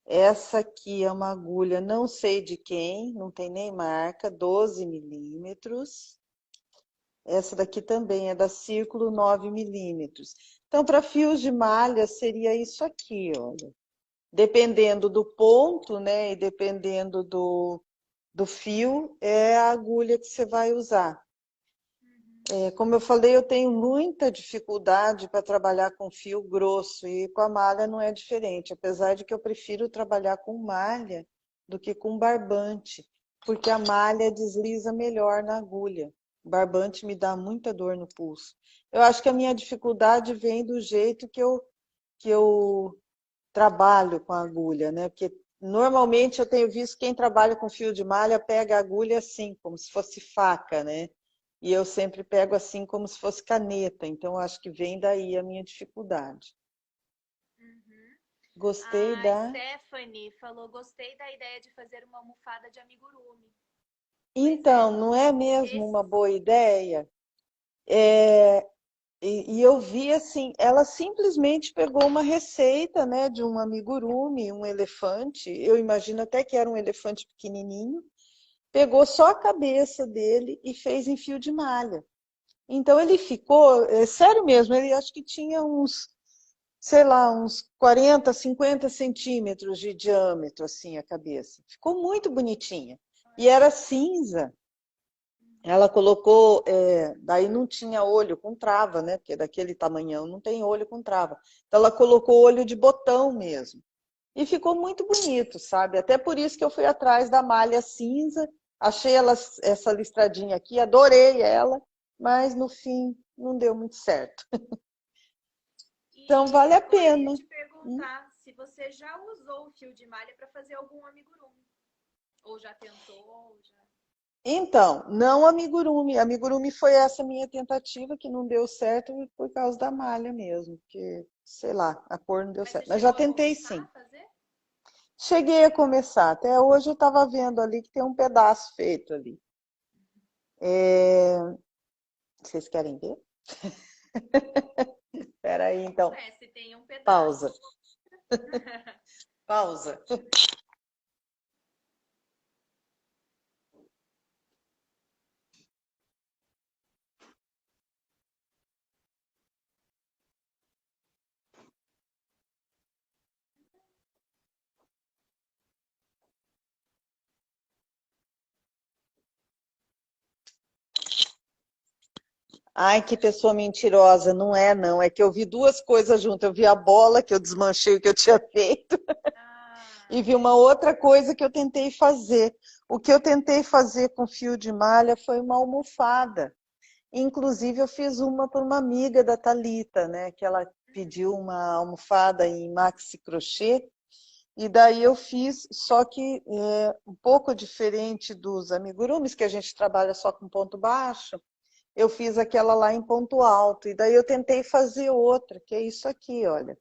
Speaker 1: Essa aqui é uma agulha, não sei de quem, não tem nem marca, 12 milímetros. Essa daqui também é da Círculo 9 milímetros. Então, para fios de malha, seria isso aqui, olha. Dependendo do ponto, né, e dependendo do fio, é a agulha que você vai usar. Como eu falei, eu tenho muita dificuldade para trabalhar com fio grosso e com a malha não é diferente, apesar de que eu prefiro trabalhar com malha do que com barbante, porque a malha desliza melhor na agulha. O barbante me dá muita dor no pulso. Eu acho que a minha dificuldade vem do jeito que eu trabalho com a agulha, né? Porque normalmente eu tenho visto quem trabalha com fio de malha pega a agulha assim, como se fosse faca, né? E eu sempre pego assim como se fosse caneta, então acho que vem daí a minha dificuldade.
Speaker 2: Uhum.
Speaker 1: Gostei
Speaker 2: A
Speaker 1: da...
Speaker 2: Stephanie falou: gostei da ideia de fazer uma almofada de amigurumi. Pois é,
Speaker 1: Então, não é mesmo uma
Speaker 2: esses.
Speaker 1: boa ideia? E eu vi assim, ela simplesmente pegou uma receita, né, de um amigurumi, um elefante, eu imagino até que era um elefante pequenininho, pegou só a cabeça dele e fez em fio de malha. Então ele ficou, sério mesmo, ele acho que tinha uns, sei lá, uns 40, 50 centímetros de diâmetro, assim, a cabeça. Ficou muito bonitinha. E era cinza. Ela colocou, daí não tinha olho com trava, né? Porque daquele tamanhão não tem olho com trava. Então ela colocou olho de botão mesmo. E ficou muito bonito, sabe? Até por isso que eu fui atrás da malha cinza Achei essa listradinha aqui, adorei ela, mas no fim não deu muito certo. Então
Speaker 2: E
Speaker 1: vale a
Speaker 2: agora eu ia
Speaker 1: pena.
Speaker 2: te perguntar se você já usou o fio de malha para fazer algum amigurumi. Ou já tentou, ou já...
Speaker 1: Então, não amigurumi. Amigurumi foi essa minha tentativa que não deu certo por causa da malha mesmo, porque, sei lá, a cor não deu
Speaker 2: Mas você
Speaker 1: certo. Mas já
Speaker 2: chegou a
Speaker 1: tentei
Speaker 2: começar
Speaker 1: sim.
Speaker 2: a fazer?
Speaker 1: Cheguei a começar. Até hoje eu estava vendo ali que tem um pedaço feito ali. Vocês querem ver? Espera aí, então.
Speaker 2: É, se tem um pedaço.
Speaker 1: Pausa. Pausa. Ai, que pessoa mentirosa. Não é, não. É que eu vi duas coisas juntas. Eu vi a bola que eu desmanchei o que eu tinha feito
Speaker 2: Ah,
Speaker 1: e vi uma outra coisa que eu tentei fazer. O que eu tentei fazer com fio de malha foi uma almofada. Inclusive, eu fiz uma para uma amiga da Thalita, né? Que ela pediu uma almofada em maxi crochê. E daí eu fiz, só que um pouco diferente dos amigurumis, que a gente trabalha só com ponto baixo, eu fiz aquela lá em ponto alto. E daí eu tentei fazer outra, que é isso aqui, olha.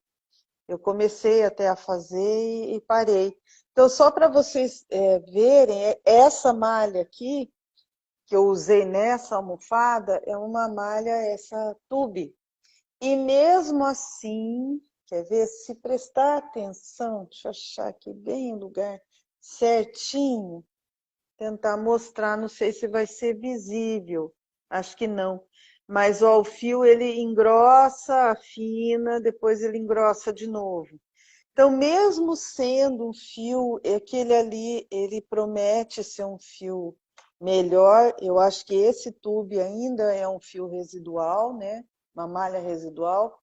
Speaker 1: Eu comecei até a fazer e parei. Então, só para vocês verem, essa malha aqui, que eu usei nessa almofada, é uma malha, essa tube. E mesmo assim, quer ver, se prestar atenção, deixa eu achar aqui bem o lugar certinho, tentar mostrar, não sei se vai ser visível, acho que não. Mas ó, o fio ele engrossa, afina, depois ele engrossa de novo. Então, mesmo sendo um fio, aquele ali, ele promete ser um fio melhor. Eu acho que esse tube ainda é um fio residual, né? Uma malha residual.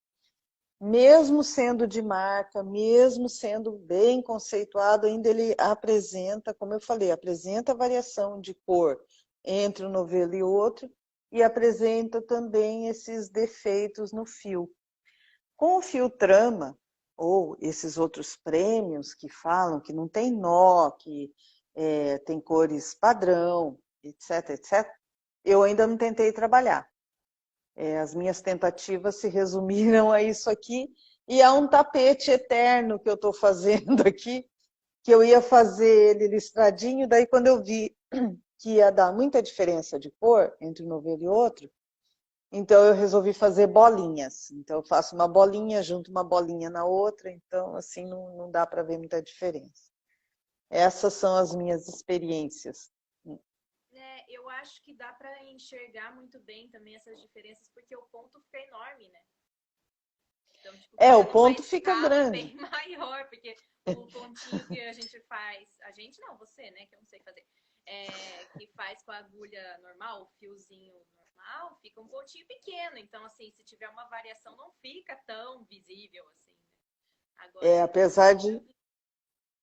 Speaker 1: Mesmo sendo de marca, mesmo sendo bem conceituado, ainda ele apresenta, como eu falei, apresenta variação de cor entre um novelo e outro e apresenta também esses defeitos no fio. Com o fio trama, ou esses outros prêmios que falam que não tem nó, que tem cores padrão, etc, etc, eu ainda não tentei trabalhar. As minhas tentativas se resumiram a isso aqui, e há um tapete eterno que eu estou fazendo aqui, que eu ia fazer ele listradinho, daí quando eu vi que ia dar muita diferença de cor entre um novelo e outro, então eu resolvi fazer bolinhas. Então eu faço uma bolinha, junto uma bolinha na outra, então assim não dá para ver muita diferença. Essas são as minhas experiências.
Speaker 2: eu acho que dá para enxergar muito bem também essas diferenças, porque o ponto fica enorme, né? Então, tipo,
Speaker 1: O
Speaker 2: fica numa
Speaker 1: ponto fica
Speaker 2: escala
Speaker 1: grande.
Speaker 2: bem maior, porque o pontinho que a gente faz, a gente não, você, né, que eu não sei fazer, que faz com a agulha normal, o fiozinho normal, fica um pontinho pequeno. Então, assim, se tiver uma variação, não fica tão visível assim, né? Agora, se for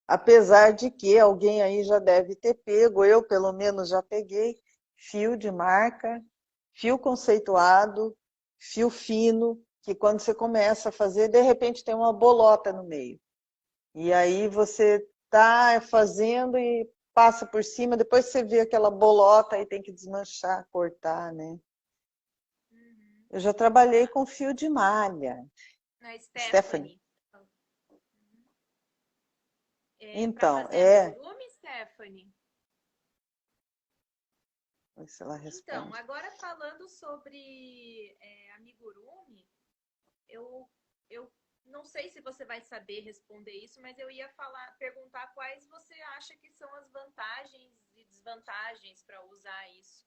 Speaker 1: Apesar de que alguém aí já deve ter pego, eu pelo menos já peguei fio de marca, fio conceituado, fio fino, que quando você começa a fazer, de repente tem uma bolota no meio. E aí você está fazendo e passa por cima, depois você vê aquela bolota e tem que desmanchar, cortar, né?
Speaker 2: uhum.
Speaker 1: Eu já trabalhei com fio de malha.
Speaker 2: Na
Speaker 1: Stephanie.
Speaker 2: Stephanie. Para
Speaker 1: Então,
Speaker 2: fazer amigurumi, Stephanie?
Speaker 1: vê se ela
Speaker 2: Então,
Speaker 1: responde.
Speaker 2: agora falando sobre amigurumi, eu não sei se você vai saber responder isso, mas eu ia perguntar quais você acha que são as vantagens e desvantagens para usar isso.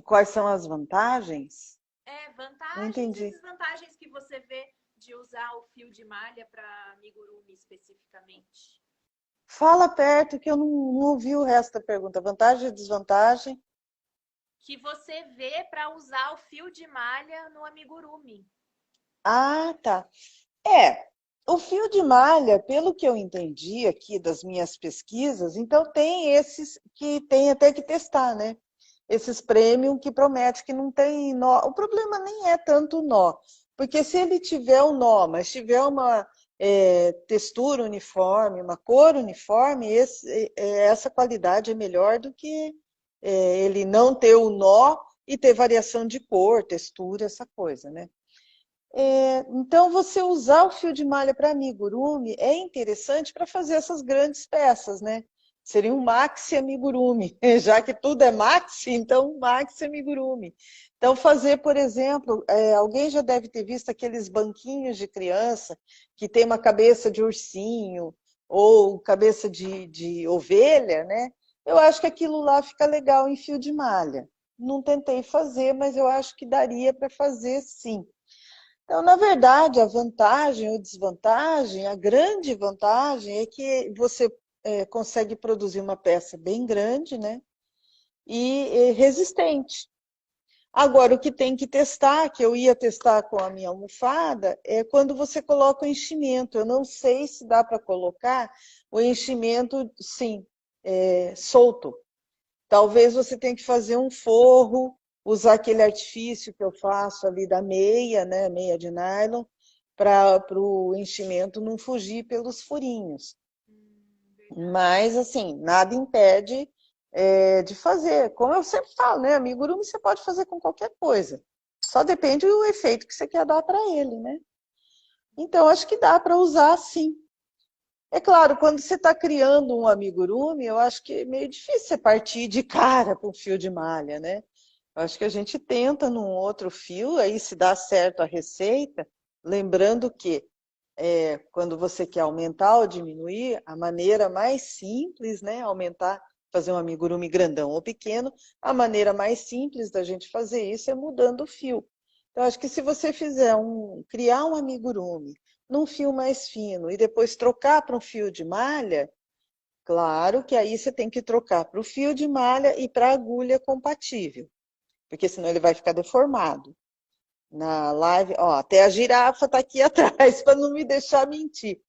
Speaker 1: Quais são as vantagens? Não
Speaker 2: Vantagens e
Speaker 1: entendi.
Speaker 2: desvantagens que você vê de usar o fio de malha para amigurumi especificamente.
Speaker 1: Fala perto que eu não ouvi o resto da pergunta. Vantagem e desvantagem?
Speaker 2: Que você vê para usar o fio de malha no amigurumi.
Speaker 1: Ah, tá. É. O fio de malha, pelo que eu entendi aqui das minhas pesquisas, então tem esses que tem até que testar, né? Esses premium que promete que não tem nó. O problema nem é tanto o nó, porque se ele tiver o nó, mas tiver uma textura uniforme, uma cor uniforme, essa qualidade é melhor do que ele não ter o nó e ter variação de cor, textura, essa coisa, né? Então, você usar o fio de malha para amigurumi é interessante para fazer essas grandes peças, né? Seria um maxi amigurumi, já que tudo é maxi, então um maxi amigurumi. Então, fazer, por exemplo, alguém já deve ter visto aqueles banquinhos de criança que tem uma cabeça de ursinho ou cabeça de ovelha, né? Eu acho que aquilo lá fica legal em fio de malha. Não tentei fazer, mas eu acho que daria para fazer sim. Então, na verdade, a vantagem ou desvantagem, a grande vantagem é que você consegue produzir uma peça bem grande, né? E resistente. Agora, o que tem que testar, que eu ia testar com a minha almofada, é quando você coloca o enchimento. Eu não sei se dá para colocar o enchimento, sim, solto. Talvez você tenha que fazer um forro, usar aquele artifício que eu faço ali da meia, né, meia de nylon, para o enchimento não fugir pelos furinhos.
Speaker 2: Verdade.
Speaker 1: Mas, assim, nada impede de fazer. Como eu sempre falo, né, amigurumi você pode fazer com qualquer coisa. Só depende do efeito que você quer dar para ele, né? Então, acho que dá para usar sim. É claro, quando você está criando um amigurumi, eu acho que é meio difícil você partir de cara com fio de malha, né? Eu acho que a gente tenta num outro fio, aí se dá certo a receita, lembrando que quando você quer aumentar ou diminuir, a maneira mais simples, né? Aumentar, fazer um amigurumi grandão ou pequeno, a maneira mais simples da gente fazer isso é mudando o fio. Então, acho que se você criar um amigurumi num fio mais fino e depois trocar para um fio de malha, claro que aí você tem que trocar para o fio de malha e para a agulha compatível, porque senão ele vai ficar deformado. Na live, ó, até a girafa está aqui atrás para não me deixar mentir.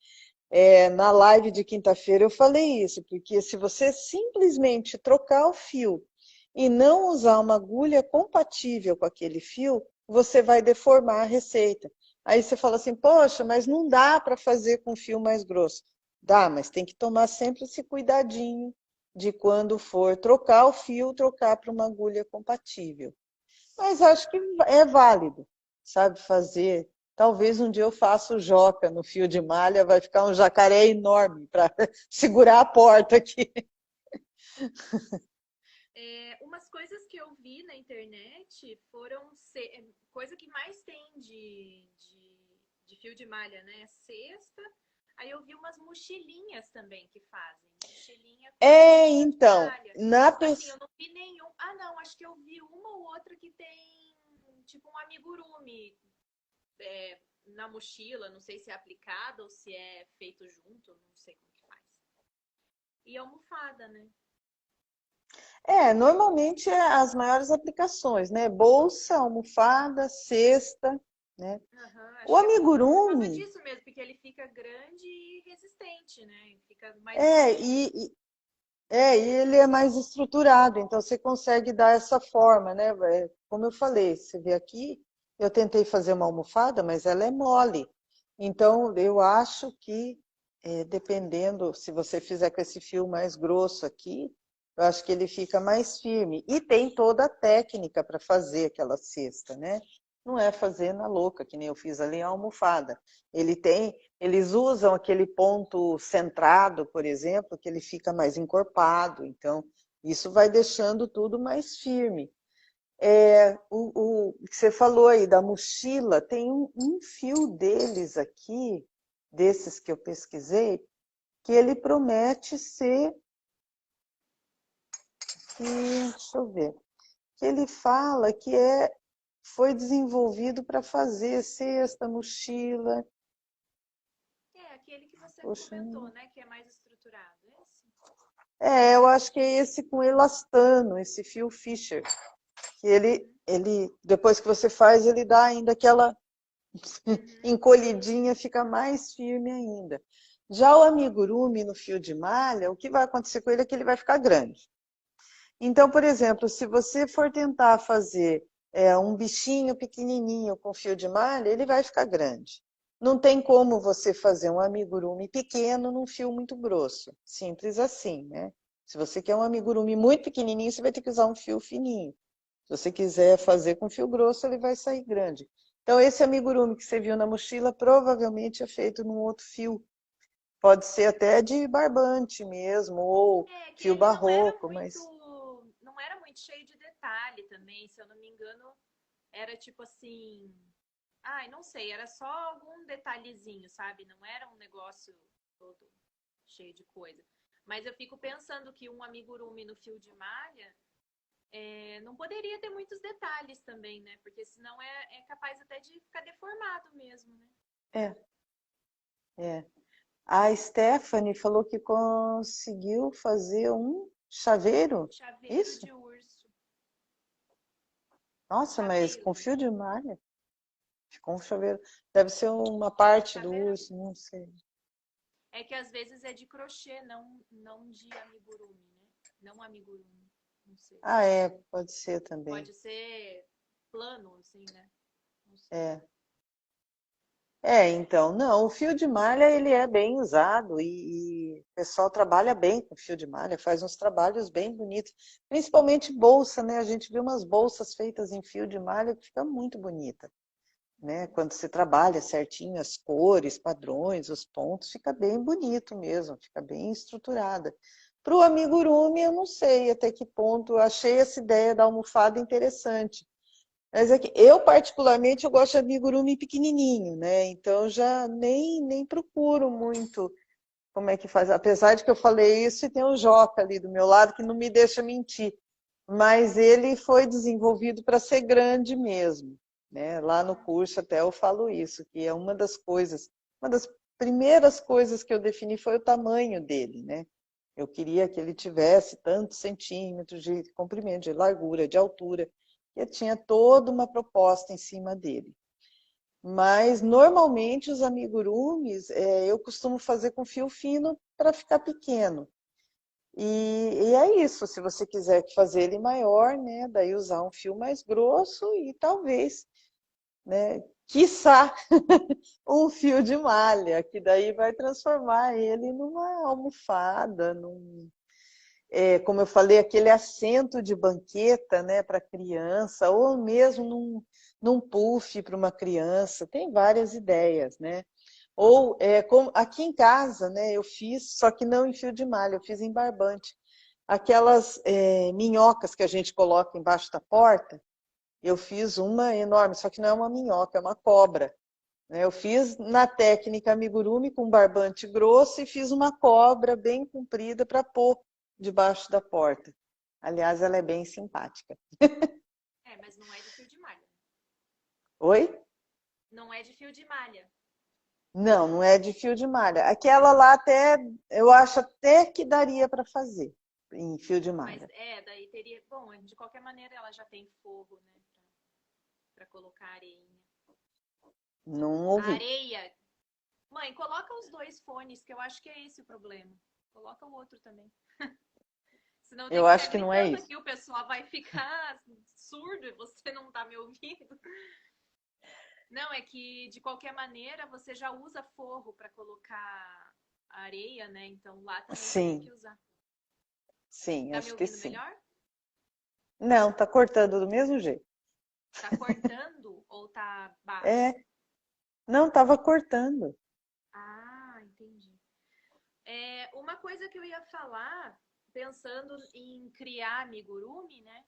Speaker 1: Na live de quinta-feira eu falei isso, porque se você simplesmente trocar o fio e não usar uma agulha compatível com aquele fio, você vai deformar a receita. Aí você fala assim, poxa, mas não dá para fazer com fio mais grosso. Dá, mas tem que tomar sempre esse cuidadinho de quando for trocar o fio, trocar para uma agulha compatível. Mas acho que é válido, sabe, fazer. Talvez um dia eu faça o joca no fio de malha, vai ficar um jacaré enorme para segurar a porta aqui.
Speaker 2: Umas coisas que eu vi na internet foram coisa que mais tem de fio de malha, né? Cesta. Aí eu vi umas mochilinhas também que fazem. Mochilinha com fio de
Speaker 1: Então,
Speaker 2: malha.
Speaker 1: na
Speaker 2: Assim,
Speaker 1: pessoa.
Speaker 2: eu não vi nenhum. Ah, não, acho que eu vi uma ou outra que tem tipo um amigurumi na mochila. Não sei se é aplicado ou se é feito junto, não sei como que faz. E almofada, né?
Speaker 1: Normalmente é as maiores aplicações, né? Bolsa, almofada, cesta, né?
Speaker 2: Aham,
Speaker 1: O
Speaker 2: acho que é por causa
Speaker 1: amigurumi,
Speaker 2: disso mesmo, porque ele fica grande e resistente, né? Fica mais
Speaker 1: é,
Speaker 2: durinho.
Speaker 1: e, e ele é mais estruturado, então você consegue dar essa forma, né? Como eu falei, você vê aqui, eu tentei fazer uma almofada, mas ela é mole. Então, eu acho que, dependendo, se você fizer com esse fio mais grosso aqui, eu acho que ele fica mais firme. E tem toda a técnica para fazer aquela cesta, né? Não é fazer na louca, que nem eu fiz ali a almofada. Eles usam aquele ponto centrado, por exemplo, que ele fica mais encorpado. Então, isso vai deixando tudo mais firme. O que você falou aí da mochila, tem um fio deles aqui, desses que eu pesquisei, que ele promete ser, deixa eu ver, que ele fala que foi desenvolvido para fazer cesta, mochila.
Speaker 2: Aquele que você
Speaker 1: Poxa,
Speaker 2: comentou, né? Que é mais estruturado. Esse?
Speaker 1: eu acho que é esse com elastano, esse fio Fisher, que
Speaker 2: Uhum.
Speaker 1: depois que você faz, ele dá ainda aquela
Speaker 2: Uhum.
Speaker 1: Encolhidinha fica mais firme ainda. Já o amigurumi no fio de malha, o que vai acontecer com ele é que ele vai ficar grande. Então, por exemplo, se você for tentar fazer um bichinho pequenininho com fio de malha, ele vai ficar grande. Não tem como você fazer um amigurumi pequeno num fio muito grosso. Simples assim, né? Se você quer um amigurumi muito pequenininho, você vai ter que usar um fio fininho. Se você quiser fazer com fio grosso, ele vai sair grande. Então, esse amigurumi que você viu na mochila provavelmente é feito num outro fio. Pode ser até de barbante mesmo, ou
Speaker 2: É que
Speaker 1: fio
Speaker 2: ele
Speaker 1: barroco, mas
Speaker 2: não era muito cheio de detalhe também, se eu não me engano, era tipo assim, ai, não sei, era só algum detalhezinho, sabe? Não era um negócio todo cheio de coisa. Mas eu fico pensando que um amigurumi no fio de malha não poderia ter muitos detalhes também, né? Porque senão é capaz até de ficar deformado mesmo, né?
Speaker 1: é, é. A Stephanie falou que conseguiu fazer um chaveiro.
Speaker 2: Chaveiro
Speaker 1: Isso?
Speaker 2: de urso.
Speaker 1: Nossa, mas
Speaker 2: Chaveiro,
Speaker 1: com
Speaker 2: né?
Speaker 1: fio de malha? Ficou um chaveiro. Deve ser uma
Speaker 2: É,
Speaker 1: parte do
Speaker 2: chaveiro.
Speaker 1: urso, não sei.
Speaker 2: É que às vezes é de crochê, não de amigurumi, né? Não amigurumi, não sei.
Speaker 1: Ah, é, pode ser também.
Speaker 2: Pode ser plano, assim, né? Não sei.
Speaker 1: É. Então, não, o fio de malha ele é bem usado e o pessoal trabalha bem com fio de malha, faz uns trabalhos bem bonitos, principalmente bolsa, né? A gente vê umas bolsas feitas em fio de malha que fica muito bonita, né? Quando você trabalha certinho as cores, padrões, os pontos, fica bem bonito mesmo, fica bem estruturada. Para o amigurumi, eu não sei até que ponto, eu achei essa ideia da almofada interessante. Mas é que eu, particularmente, eu gosto de amigurumi pequenininho, né? Então, já nem procuro muito como é que faz. Apesar de que eu falei isso, e tem o Joca ali do meu lado, que não me deixa mentir. Mas ele foi desenvolvido para ser grande mesmo, né? Lá no curso até eu falo isso, que é uma das primeiras coisas que eu defini foi o tamanho dele, né? Eu queria que ele tivesse tantos centímetros de comprimento, de largura, de altura. Eu tinha toda uma proposta em cima dele. Mas, normalmente, os amigurumis eu costumo fazer com fio fino para ficar pequeno. E é isso, se você quiser fazer ele maior, né, daí usar um fio mais grosso e talvez, né, quiçá, um fio de malha, que daí vai transformar ele numa almofada, como eu falei, aquele assento de banqueta, né, para criança, ou mesmo num puff para uma criança. Tem várias ideias, né? Ou aqui em casa, né, eu fiz, só que não em fio de malha, eu fiz em barbante. Aquelas minhocas que a gente coloca embaixo da porta, eu fiz uma enorme, só que não é uma minhoca, é uma cobra, né? Eu fiz na técnica amigurumi com barbante grosso e fiz uma cobra bem comprida para pôr debaixo da porta. Aliás, ela é bem simpática.
Speaker 2: É, mas não é de fio de malha.
Speaker 1: Oi?
Speaker 2: Não é de fio de malha.
Speaker 1: Não, não é de fio de malha. Aquela lá até, eu acho até que daria para fazer em fio de
Speaker 2: Mas
Speaker 1: malha.
Speaker 2: daí teria. Bom, de qualquer maneira ela já tem forro, né? Pra colocar areinha.
Speaker 1: Não
Speaker 2: A
Speaker 1: ouvi.
Speaker 2: areia. Mãe, coloca os dois fones, que eu acho que é esse o problema. Coloca o outro também. Senão eu tenho
Speaker 1: Eu
Speaker 2: que ficar
Speaker 1: acho que não é
Speaker 2: gritando
Speaker 1: isso.
Speaker 2: aqui, o pessoal vai ficar surdo e você não tá me ouvindo. Não, é que de qualquer maneira você já usa forro para colocar areia, né? Então lá também teria
Speaker 1: Sim,
Speaker 2: que usar.
Speaker 1: sim,
Speaker 2: Tá me
Speaker 1: acho que
Speaker 2: ouvindo
Speaker 1: sim.
Speaker 2: melhor?
Speaker 1: Não, tá cortando do mesmo jeito.
Speaker 2: Tá cortando ou tá baixo?
Speaker 1: É, não, tava cortando.
Speaker 2: Ah, entendi. Uma coisa que eu ia falar, pensando em criar amigurumi, né?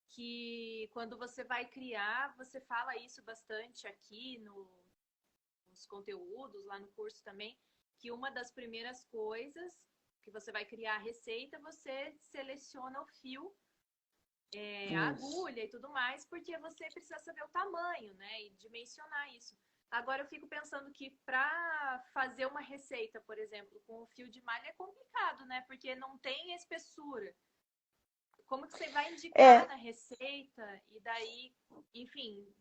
Speaker 2: Que quando você vai criar, você fala isso bastante aqui nos conteúdos, lá no curso também, que uma das primeiras coisas que você vai criar a receita, você seleciona o fio, a
Speaker 1: Isso.
Speaker 2: agulha e tudo mais, porque você precisa saber o tamanho, né? E dimensionar isso. Agora eu fico pensando que para fazer uma receita, por exemplo, com o fio de malha é complicado, né? Porque não tem espessura. Como que você vai indicar
Speaker 1: É,
Speaker 2: na receita? E daí, enfim,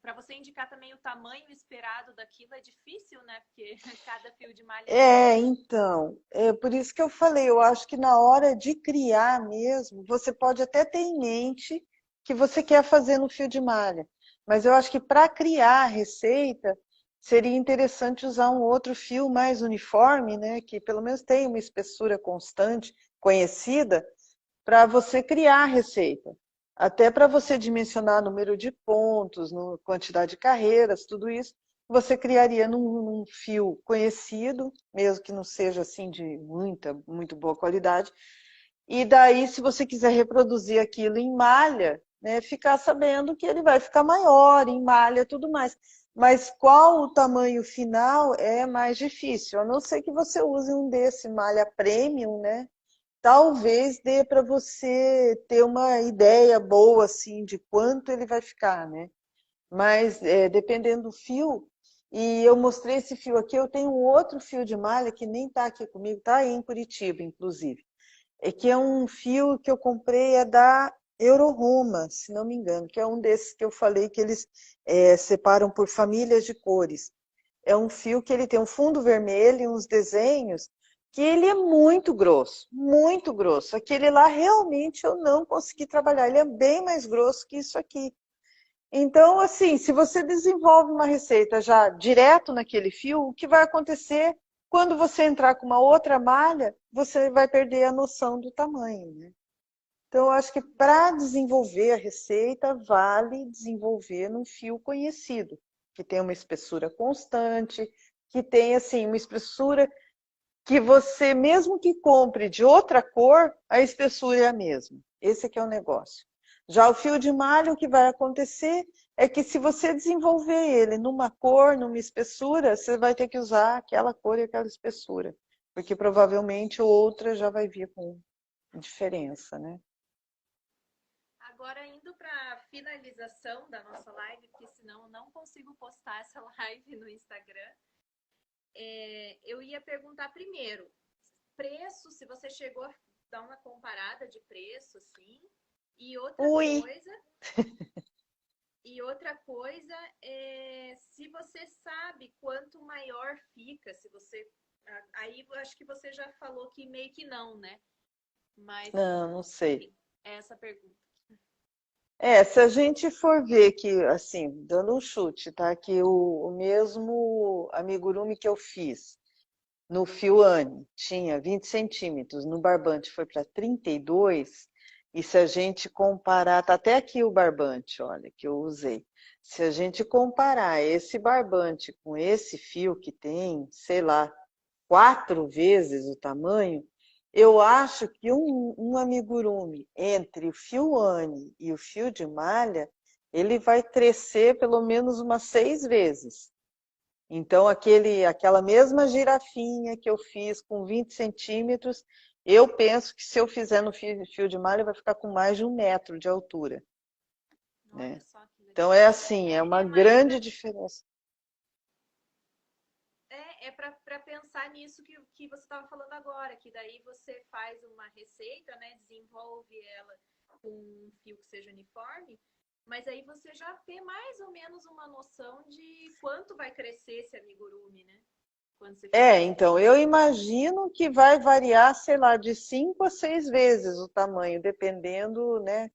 Speaker 2: para você indicar também o tamanho esperado daquilo é difícil, né? Porque cada fio de malha é diferente.
Speaker 1: Então, é por isso que eu falei, eu acho que na hora de criar mesmo, você pode até ter em mente que você quer fazer no fio de malha, mas eu acho que para criar a receita, seria interessante usar um outro fio mais uniforme, né, que pelo menos tenha uma espessura constante, conhecida, para você criar a receita. Até para você dimensionar número de pontos, quantidade de carreiras, tudo isso, você criaria num fio conhecido, mesmo que não seja assim de muito boa qualidade. E daí, se você quiser reproduzir aquilo em malha, né, ficar sabendo que ele vai ficar maior em malha e tudo mais. Mas qual o tamanho final é mais difícil, a não ser que você use um desse malha premium, né? Talvez dê para você ter uma ideia boa assim de quanto ele vai ficar, né? Mas dependendo do fio, e eu mostrei esse fio aqui, eu tenho um outro fio de malha que nem está aqui comigo, está aí em Curitiba, inclusive. É que é um fio que eu comprei, é da Euroroma, se não me engano, que é um desses que eu falei que eles separam por famílias de cores. É um fio que ele tem um fundo vermelho e uns desenhos que ele é muito grosso, muito grosso. Aquele lá realmente eu não consegui trabalhar, ele é bem mais grosso que isso aqui. Então, assim, se você desenvolve uma receita já direto naquele fio, o que vai acontecer quando você entrar com uma outra malha, você vai perder a noção do tamanho, né? Então, eu acho que para desenvolver a receita, vale desenvolver num fio conhecido, que tem uma espessura constante, que tem assim uma espessura que você, mesmo que compre de outra cor, a espessura é a mesma. Esse é que é o negócio. Já o fio de malha, o que vai acontecer é que se você desenvolver ele numa cor, numa espessura, você vai ter que usar aquela cor e aquela espessura, porque provavelmente outra já vai vir com diferença, né?
Speaker 2: Agora, indo para a finalização da nossa live, porque senão eu não consigo postar essa live no Instagram, eu ia perguntar primeiro, preço, se você chegou a dar uma comparada de preço, assim, e outra
Speaker 1: Ui,
Speaker 2: coisa, é se você sabe quanto maior fica, se você. Aí eu acho que você já falou que meio que não, né? Mas,
Speaker 1: não sei.
Speaker 2: enfim, é essa pergunta.
Speaker 1: Se a gente for ver que, assim, dando um chute, tá? Que o mesmo amigurumi que eu fiz no Fioane tinha 20 centímetros, no barbante foi para 32, e se a gente comparar, tá até aqui o barbante, olha, que eu usei. Se a gente comparar esse barbante com esse fio que tem, sei lá, 4 vezes o tamanho, eu acho que um amigurumi entre o fio Anne e o fio de malha, ele vai crescer pelo menos umas 6 vezes. Então, aquela mesma girafinha que eu fiz com 20 centímetros, eu penso que se eu fizer no fio de malha, vai ficar com mais de 1 metro de altura,
Speaker 2: Olha
Speaker 1: né?
Speaker 2: só que
Speaker 1: Então,
Speaker 2: legal.
Speaker 1: é assim, é uma
Speaker 2: É mais
Speaker 1: grande diferença.
Speaker 2: para pensar nisso que você estava falando agora, que daí você faz uma receita, né? Desenvolve ela com um fio que seja uniforme, mas aí você já tem mais ou menos uma noção de quanto vai crescer esse amigurumi, né? Quando você fizer a
Speaker 1: Então,
Speaker 2: receita.
Speaker 1: eu imagino que vai variar, sei lá, de 5 a 6 vezes o tamanho, dependendo, né?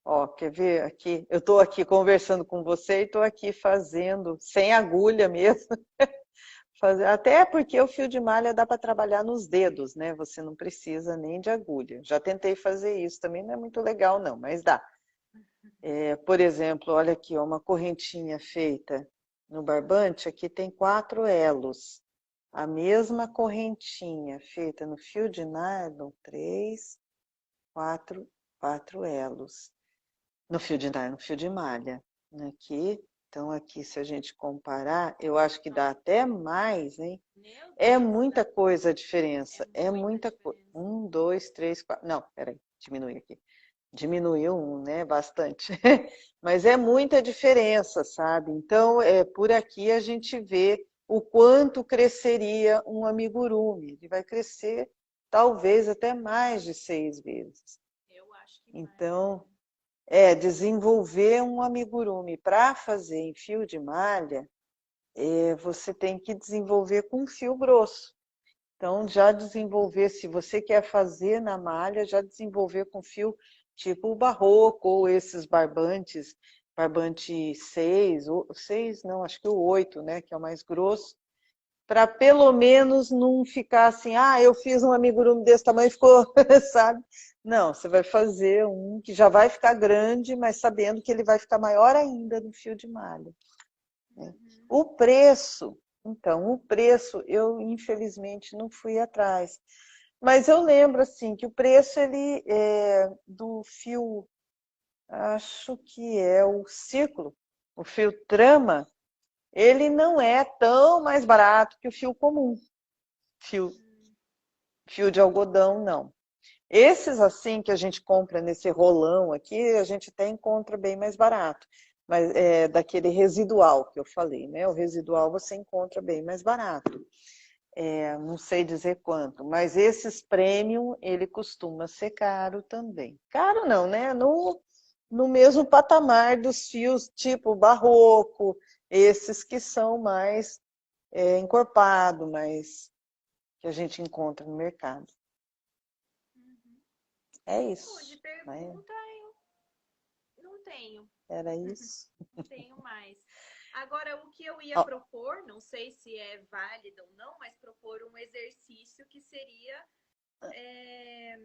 Speaker 1: Ó, quer ver aqui? Eu estou aqui conversando com você e estou aqui fazendo, sem agulha mesmo. Até porque o fio de malha dá para trabalhar nos dedos, né? Você não precisa nem de agulha. Já tentei fazer isso, também não é muito legal, não, mas dá. Por exemplo, olha aqui, ó, uma correntinha feita no barbante, aqui tem 4 elos. A mesma correntinha feita no fio de nylon, três, quatro elos. No fio de nylon, no fio de malha. Aqui, então aqui se a gente comparar, eu acho que dá
Speaker 2: Nossa,
Speaker 1: até mais, hein?
Speaker 2: meu
Speaker 1: É
Speaker 2: Deus,
Speaker 1: muita coisa a
Speaker 2: é
Speaker 1: diferença, é
Speaker 2: muita
Speaker 1: muita coisa.
Speaker 2: diferença.
Speaker 1: 1, 2, 3, 4. Não, peraí, diminui aqui. Diminuiu um, né? Bastante. Mas é muita diferença, sabe? Então, por aqui a gente vê o quanto cresceria um amigurumi. Ele vai crescer talvez até mais de 6 vezes.
Speaker 2: Eu acho que mais
Speaker 1: Então,
Speaker 2: também.
Speaker 1: Desenvolver um amigurumi para fazer em fio de malha, você tem que desenvolver com fio grosso. Então, já desenvolver, se você quer fazer na malha, já desenvolver com fio tipo o barroco, ou esses barbantes, barbante 6 ou 6 não, acho que o 8, né, que é o mais grosso, para pelo menos não ficar assim, eu fiz um amigurumi desse tamanho e ficou, sabe? Não, você vai fazer um que já vai ficar grande, mas sabendo que ele vai ficar maior ainda no fio de malha. Né?
Speaker 2: Uhum.
Speaker 1: O preço eu infelizmente não fui atrás. Mas eu lembro assim que o preço ele é do fio, acho que é o círculo, o fio trama, ele não é tão mais barato que o fio comum, fio,
Speaker 2: Hum.
Speaker 1: fio de algodão, não. Esses assim que a gente compra nesse rolão aqui, a gente até encontra bem mais barato. Mas é daquele residual que eu falei, né? O residual você encontra bem mais barato. Não sei dizer quanto, mas esses premium, ele costuma ser caro também. Caro não, né? No mesmo patamar dos fios tipo barroco, esses que são mais encorpado, mais que a gente encontra no mercado.
Speaker 2: Uhum.
Speaker 1: É
Speaker 2: Bom, de
Speaker 1: isso, né?
Speaker 2: pergunta eu não tenho.
Speaker 1: Era isso.
Speaker 2: Não tenho mais. Agora, o que eu ia
Speaker 1: Ó,
Speaker 2: propor, não sei se é válido ou não, mas propor um exercício que seria é,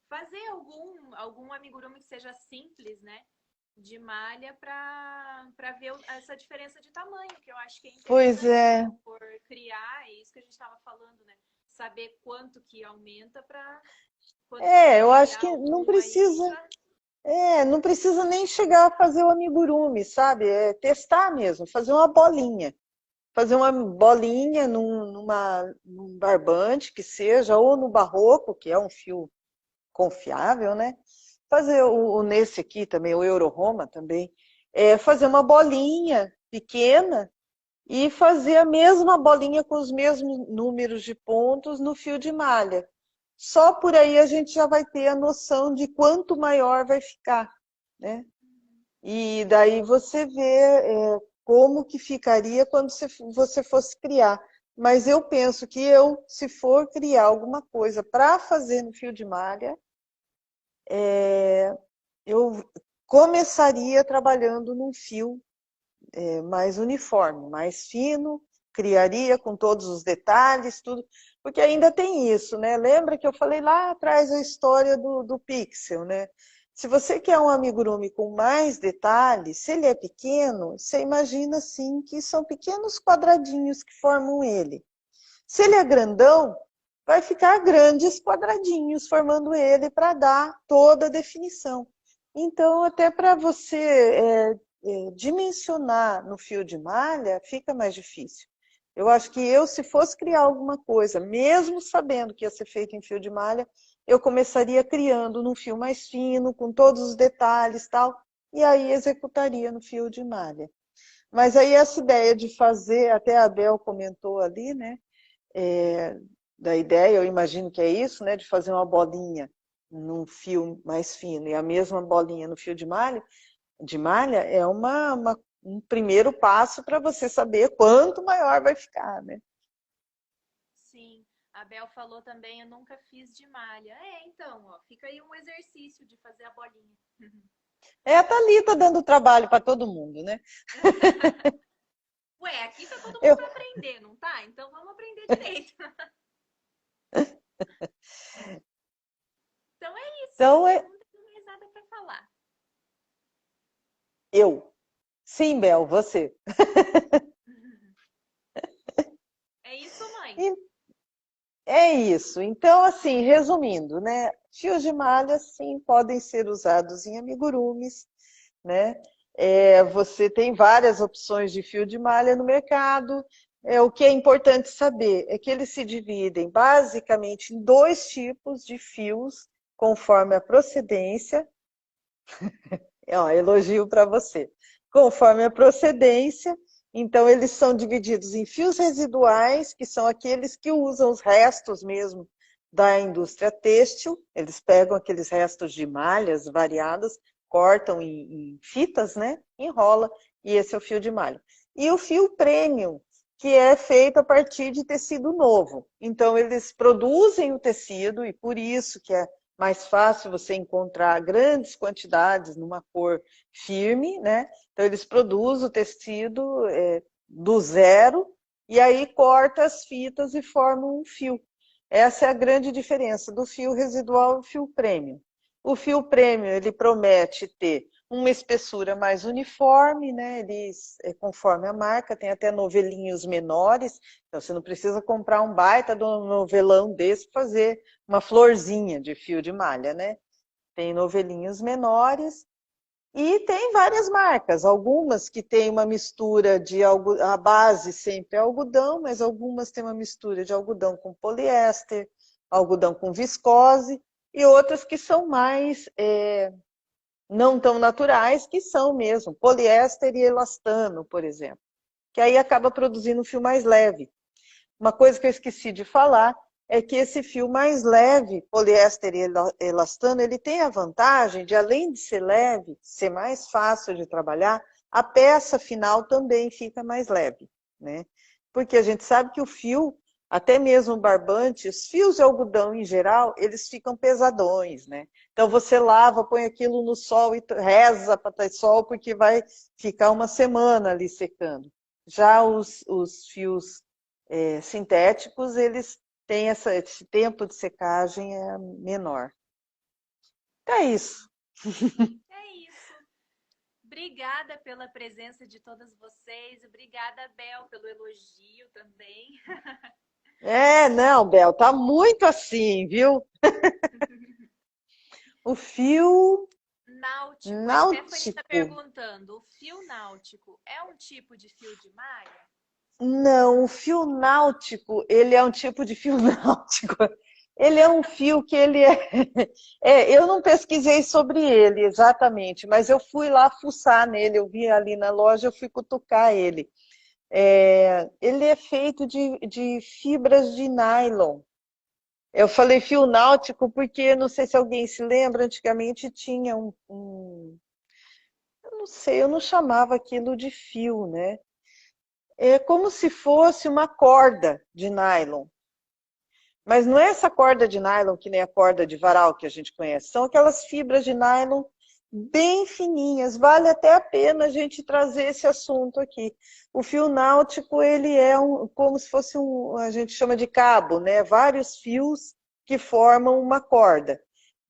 Speaker 2: fazer algum amigurumi que seja simples, né? De malha para ver essa diferença de tamanho, que eu acho que é
Speaker 1: pois
Speaker 2: interessante
Speaker 1: é,
Speaker 2: quando for criar, é isso que a gente estava falando, né? Saber quanto que aumenta para quando for
Speaker 1: eu acho
Speaker 2: criar
Speaker 1: que não
Speaker 2: algum aí
Speaker 1: precisa,
Speaker 2: já.
Speaker 1: não precisa nem chegar a fazer o amigurumi, sabe? É testar mesmo, fazer uma bolinha. Fazer uma bolinha num barbante que seja, ou no barroco, que é um fio confiável, né? Fazer nesse aqui também, o Euro Roma também, fazer uma bolinha pequena e fazer a mesma bolinha com os mesmos números de pontos no fio de malha. Só por aí a gente já vai ter a noção de quanto maior vai ficar, né? E daí você vê como que ficaria quando você fosse criar. Mas eu penso que se for criar alguma coisa para fazer no fio de malha, eu começaria trabalhando num fio mais uniforme, mais fino, criaria com todos os detalhes, tudo, porque ainda tem isso, né? Lembra que eu falei lá atrás a história do pixel, né? Se você quer um amigurumi com mais detalhes, se ele é pequeno, você imagina assim que são pequenos quadradinhos que formam ele. Se ele é grandão, vai ficar grandes quadradinhos formando ele para dar toda a definição. Então, até para você dimensionar no fio de malha, fica mais difícil. Eu acho que se fosse criar alguma coisa, mesmo sabendo que ia ser feito em fio de malha, eu começaria criando num fio mais fino, com todos os detalhes e tal, e aí executaria no fio de malha. Mas aí essa ideia de fazer, até a Bel comentou ali, né? é, da ideia, eu imagino que é isso, né, de fazer uma bolinha num fio mais fino e a mesma bolinha no fio de malha é um primeiro passo para você saber quanto maior vai ficar, né?
Speaker 2: Sim, a Bel falou também, eu nunca fiz de malha. Então, ó, fica aí um exercício de fazer a bolinha.
Speaker 1: A Thalita dando trabalho para todo mundo, né?
Speaker 2: Ué, aqui tá todo mundo
Speaker 1: Eu,
Speaker 2: para aprender, não tá? Então vamos aprender direito. Então é isso, de
Speaker 1: então,
Speaker 2: pergunta não mais nada para falar.
Speaker 1: eu. Sim, Bel, você.
Speaker 2: É isso, mãe.
Speaker 1: E é isso. Então, assim, resumindo, né? Fios de malha, sim, podem ser usados em amigurumis, né? Você tem várias opções de fio de malha no mercado. O que é importante saber é que eles se dividem basicamente em dois tipos de fios, conforme a procedência. Elogio para você. Conforme a procedência, então eles são divididos em fios residuais, que são aqueles que usam os restos mesmo da indústria têxtil, eles pegam aqueles restos de malhas variadas cortam em fitas, né? Enrola, e esse é o fio de malha. E o fio premium, que é feito a partir de tecido novo. Então, eles produzem o tecido, e por isso que é mais fácil você encontrar grandes quantidades numa cor firme, né? Então, eles produzem o tecido do zero, e aí corta as fitas e formam um fio. Essa é a grande diferença do fio residual e o fio premium. O fio premium, ele promete ter uma espessura mais uniforme, né? Eles, conforme a marca, tem até novelinhos menores, então você não precisa comprar um baita de um novelão desse para fazer uma florzinha de fio de malha, né? Tem novelinhos menores e tem várias marcas, algumas que tem uma mistura de algodão, a base sempre é algodão, mas algumas têm uma mistura de algodão com poliéster, algodão com viscose, e outras que são mais não tão naturais, que são mesmo poliéster e elastano, por exemplo, que aí acaba produzindo um fio mais leve. Uma coisa que eu esqueci de falar é que esse fio mais leve, poliéster e elastano, ele tem a vantagem de, além de ser leve, ser mais fácil de trabalhar, a peça final também fica mais leve, né? Porque a gente sabe que o fio, até mesmo o barbante, os fios de algodão em geral, eles ficam pesadões, né? Então você lava, põe aquilo no sol e reza para ter sol, porque vai ficar uma semana ali secando. Já os fios sintéticos, eles têm esse tempo de secagem menor. Então é isso.
Speaker 2: É isso. Obrigada pela presença de todas vocês. Obrigada, Bel, pelo elogio também.
Speaker 1: Não, Bel, tá muito assim, viu? O fio
Speaker 2: Náutico. A Stephanie está
Speaker 1: náutico.
Speaker 2: perguntando: o fio náutico é um tipo de fio de malha?
Speaker 1: Não, o fio náutico, ele é um tipo de fio náutico. Ele é um fio que ele eu não pesquisei sobre ele exatamente, mas eu fui lá fuçar nele, eu vi ali na loja, eu fui cutucar ele. Ele é feito de fibras de nylon. Eu falei fio náutico porque, não sei se alguém se lembra, antigamente tinha eu não sei, eu não chamava aquilo de fio, né? É como se fosse uma corda de nylon. Mas não é essa corda de nylon que nem a corda de varal que a gente conhece. São aquelas fibras de nylon bem fininhas. Vale até a pena a gente trazer esse assunto aqui. O fio náutico, ele é como se fosse a gente chama de cabo, né? Vários fios que formam uma corda.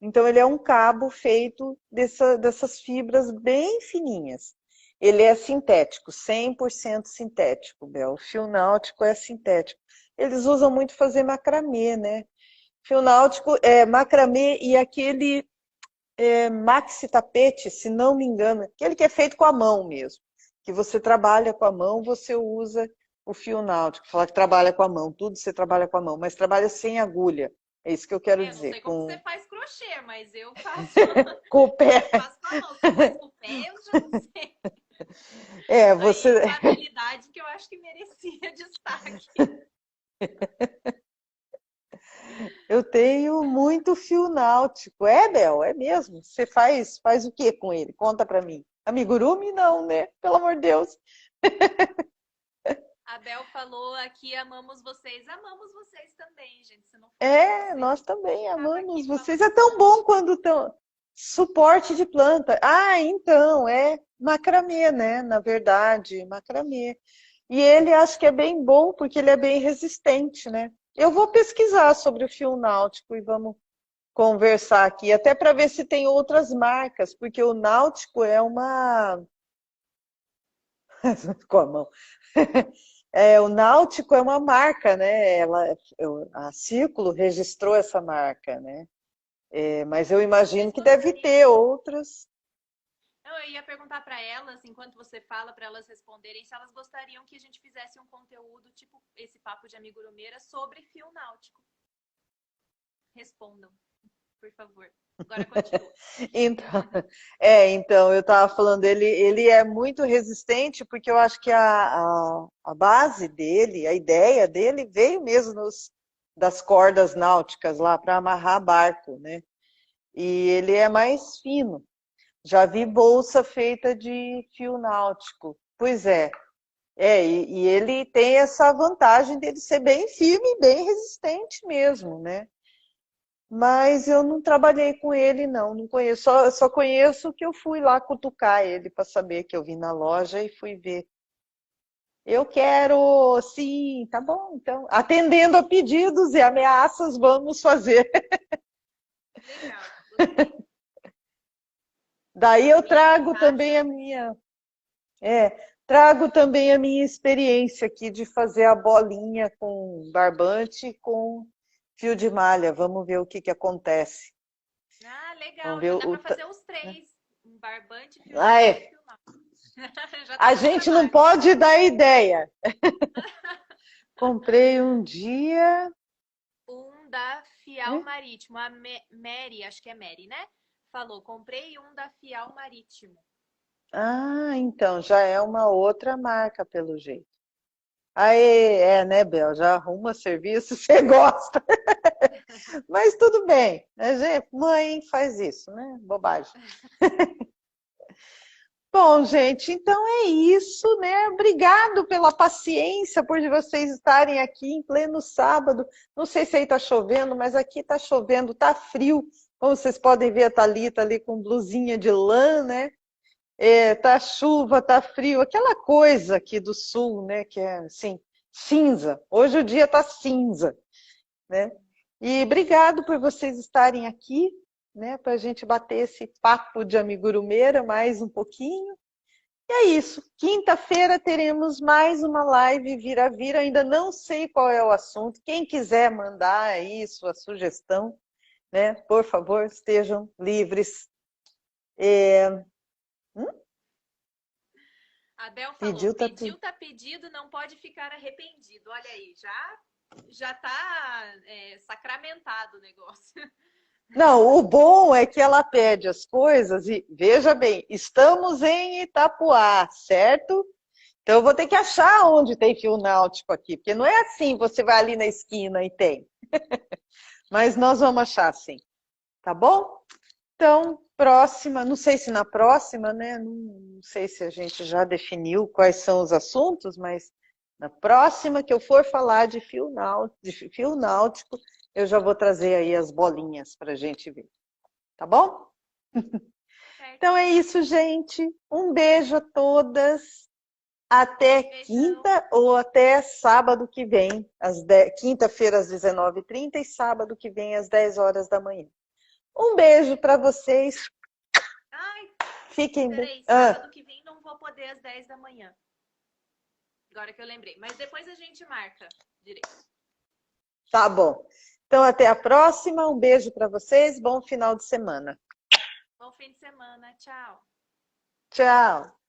Speaker 1: Então, ele é um cabo feito dessas fibras bem fininhas. Ele é sintético, 100% sintético, Bel. O fio náutico é sintético. Eles usam muito fazer macramê, né? Fio náutico é macramê e aquele maxi tapete, se não me engano, aquele que é feito com a mão mesmo. Que você trabalha com a mão, você usa o fio náutico. Falar que trabalha com a mão, tudo você trabalha com a mão, mas trabalha sem agulha. É isso que eu quero
Speaker 2: Eu não
Speaker 1: dizer.
Speaker 2: sei como você faz crochê, mas eu faço,
Speaker 1: Com o pé.
Speaker 2: eu faço com a mão. Você faz com o pé, eu já não sei. Aí
Speaker 1: Você.
Speaker 2: é uma habilidade que eu acho que merecia destaque.
Speaker 1: Eu tenho muito fio náutico. É, Bel, é mesmo. Você faz o que com ele? Conta pra mim. Amigurumi não, né? Pelo amor de Deus.
Speaker 2: A Bel falou aqui, amamos vocês também, gente. Se não fosse
Speaker 1: Nós
Speaker 2: vocês,
Speaker 1: também
Speaker 2: tava
Speaker 1: amamos
Speaker 2: aqui
Speaker 1: vocês. É
Speaker 2: falando
Speaker 1: tão
Speaker 2: pouco.
Speaker 1: bom quando estão. Suporte de planta. Ah, então, é macramê, né? Na verdade, macramê. E ele acho que é bem bom porque ele é bem resistente, né? Eu vou pesquisar sobre o fio náutico e vamos conversar aqui, até para ver se tem outras marcas, porque o náutico é uma. Com a mão. O Náutico é uma marca, né? A Círculo registrou essa marca, né? Mas eu imagino
Speaker 2: Vocês
Speaker 1: que deve
Speaker 2: gostariam?
Speaker 1: ter outras.
Speaker 2: Não, eu ia perguntar para elas, enquanto você fala, para elas responderem, se elas gostariam que a gente fizesse um conteúdo tipo esse papo de amigurumeira sobre fio náutico. Respondam, por favor. Agora continua.
Speaker 1: Então, então eu estava falando, ele é muito resistente porque eu acho que a base dele, a ideia dele veio mesmo das cordas náuticas lá para amarrar barco, né? E ele é mais fino. Já vi bolsa feita de fio náutico. Pois é. E ele tem essa vantagem dele ser bem firme e bem resistente mesmo, né? Mas eu não trabalhei com ele, não. Não conheço. Só conheço que eu fui lá cutucar ele para saber que eu vim na loja e fui ver. Eu quero, sim, tá bom. Então, atendendo a pedidos e ameaças, vamos fazer.
Speaker 2: Legal, gostei.
Speaker 1: Daí eu
Speaker 2: Minha
Speaker 1: trago também
Speaker 2: borracha.
Speaker 1: a minha. Trago também a minha experiência aqui de fazer a bolinha com barbante e com fio de malha. Vamos ver o que acontece.
Speaker 2: Ah,
Speaker 1: Vamos
Speaker 2: legal.
Speaker 1: ver
Speaker 2: Já dá
Speaker 1: o.
Speaker 2: para fazer os três. Um barbante, fio de
Speaker 1: Ah,
Speaker 2: malha e
Speaker 1: é.
Speaker 2: fio náutico. Já tá
Speaker 1: A
Speaker 2: dando
Speaker 1: gente não
Speaker 2: trabalho.
Speaker 1: pode dar ideia. Comprei um dia.
Speaker 2: Um da Fial
Speaker 1: Né?
Speaker 2: Marítimo. A Mary, acho que é Mary, né? Falou, comprei um da Fial Marítimo.
Speaker 1: Ah, então já é uma outra marca, pelo jeito. Aí, né, Bel? Já arruma serviço, você gosta. Mas tudo bem. A gente, mãe faz isso, né? Bobagem. Bom, gente, então é isso, né? Obrigado pela paciência, por vocês estarem aqui em pleno sábado. Não sei se aí tá chovendo, mas aqui tá chovendo, tá frio. Como vocês podem ver, a Thalita ali com blusinha de lã, né? Tá chuva, tá frio, aquela coisa aqui do sul, né? Que é assim, cinza. Hoje o dia tá cinza, né? E obrigado por vocês estarem aqui, né? Para a gente bater esse papo de amigurumeira mais um pouquinho. E é isso. Quinta-feira teremos mais uma live vira-vira. Ainda não sei qual é o assunto. Quem quiser mandar aí sua sugestão, né? Por favor, estejam livres.
Speaker 2: A Bel falou,
Speaker 1: Pediu, tá
Speaker 2: pediu,
Speaker 1: tudo.
Speaker 2: tá pedido, não pode ficar arrependido. Olha aí, já tá sacramentado o negócio.
Speaker 1: Não, o bom é que ela pede as coisas e, veja bem, estamos em Itapuá, certo? Então eu vou ter que achar onde tem fio náutico aqui, porque não é assim, você vai ali na esquina e tem. Mas nós vamos achar sim, tá bom? Então, próxima, não sei se na próxima, né? Não sei se a gente já definiu quais são os assuntos, mas na próxima que eu for falar de fio náutico, eu já vou trazer aí as bolinhas para a gente ver, tá bom?
Speaker 2: Certo.
Speaker 1: Então é isso, gente. Um beijo a todas. Até
Speaker 2: Beijão.
Speaker 1: quinta ou até sábado que vem, quinta-feira às 19h30 e sábado que vem às 10 horas da manhã. Um beijo para vocês.
Speaker 2: Ai,
Speaker 1: Fiquem bem.
Speaker 2: peraí, sábado que vem não vou poder às 10 da manhã. Agora que eu lembrei. Mas depois a gente marca direito.
Speaker 1: Tá bom. Então, até a próxima. Um beijo para vocês. Bom final de semana.
Speaker 2: Bom fim de semana. Tchau.
Speaker 1: Tchau.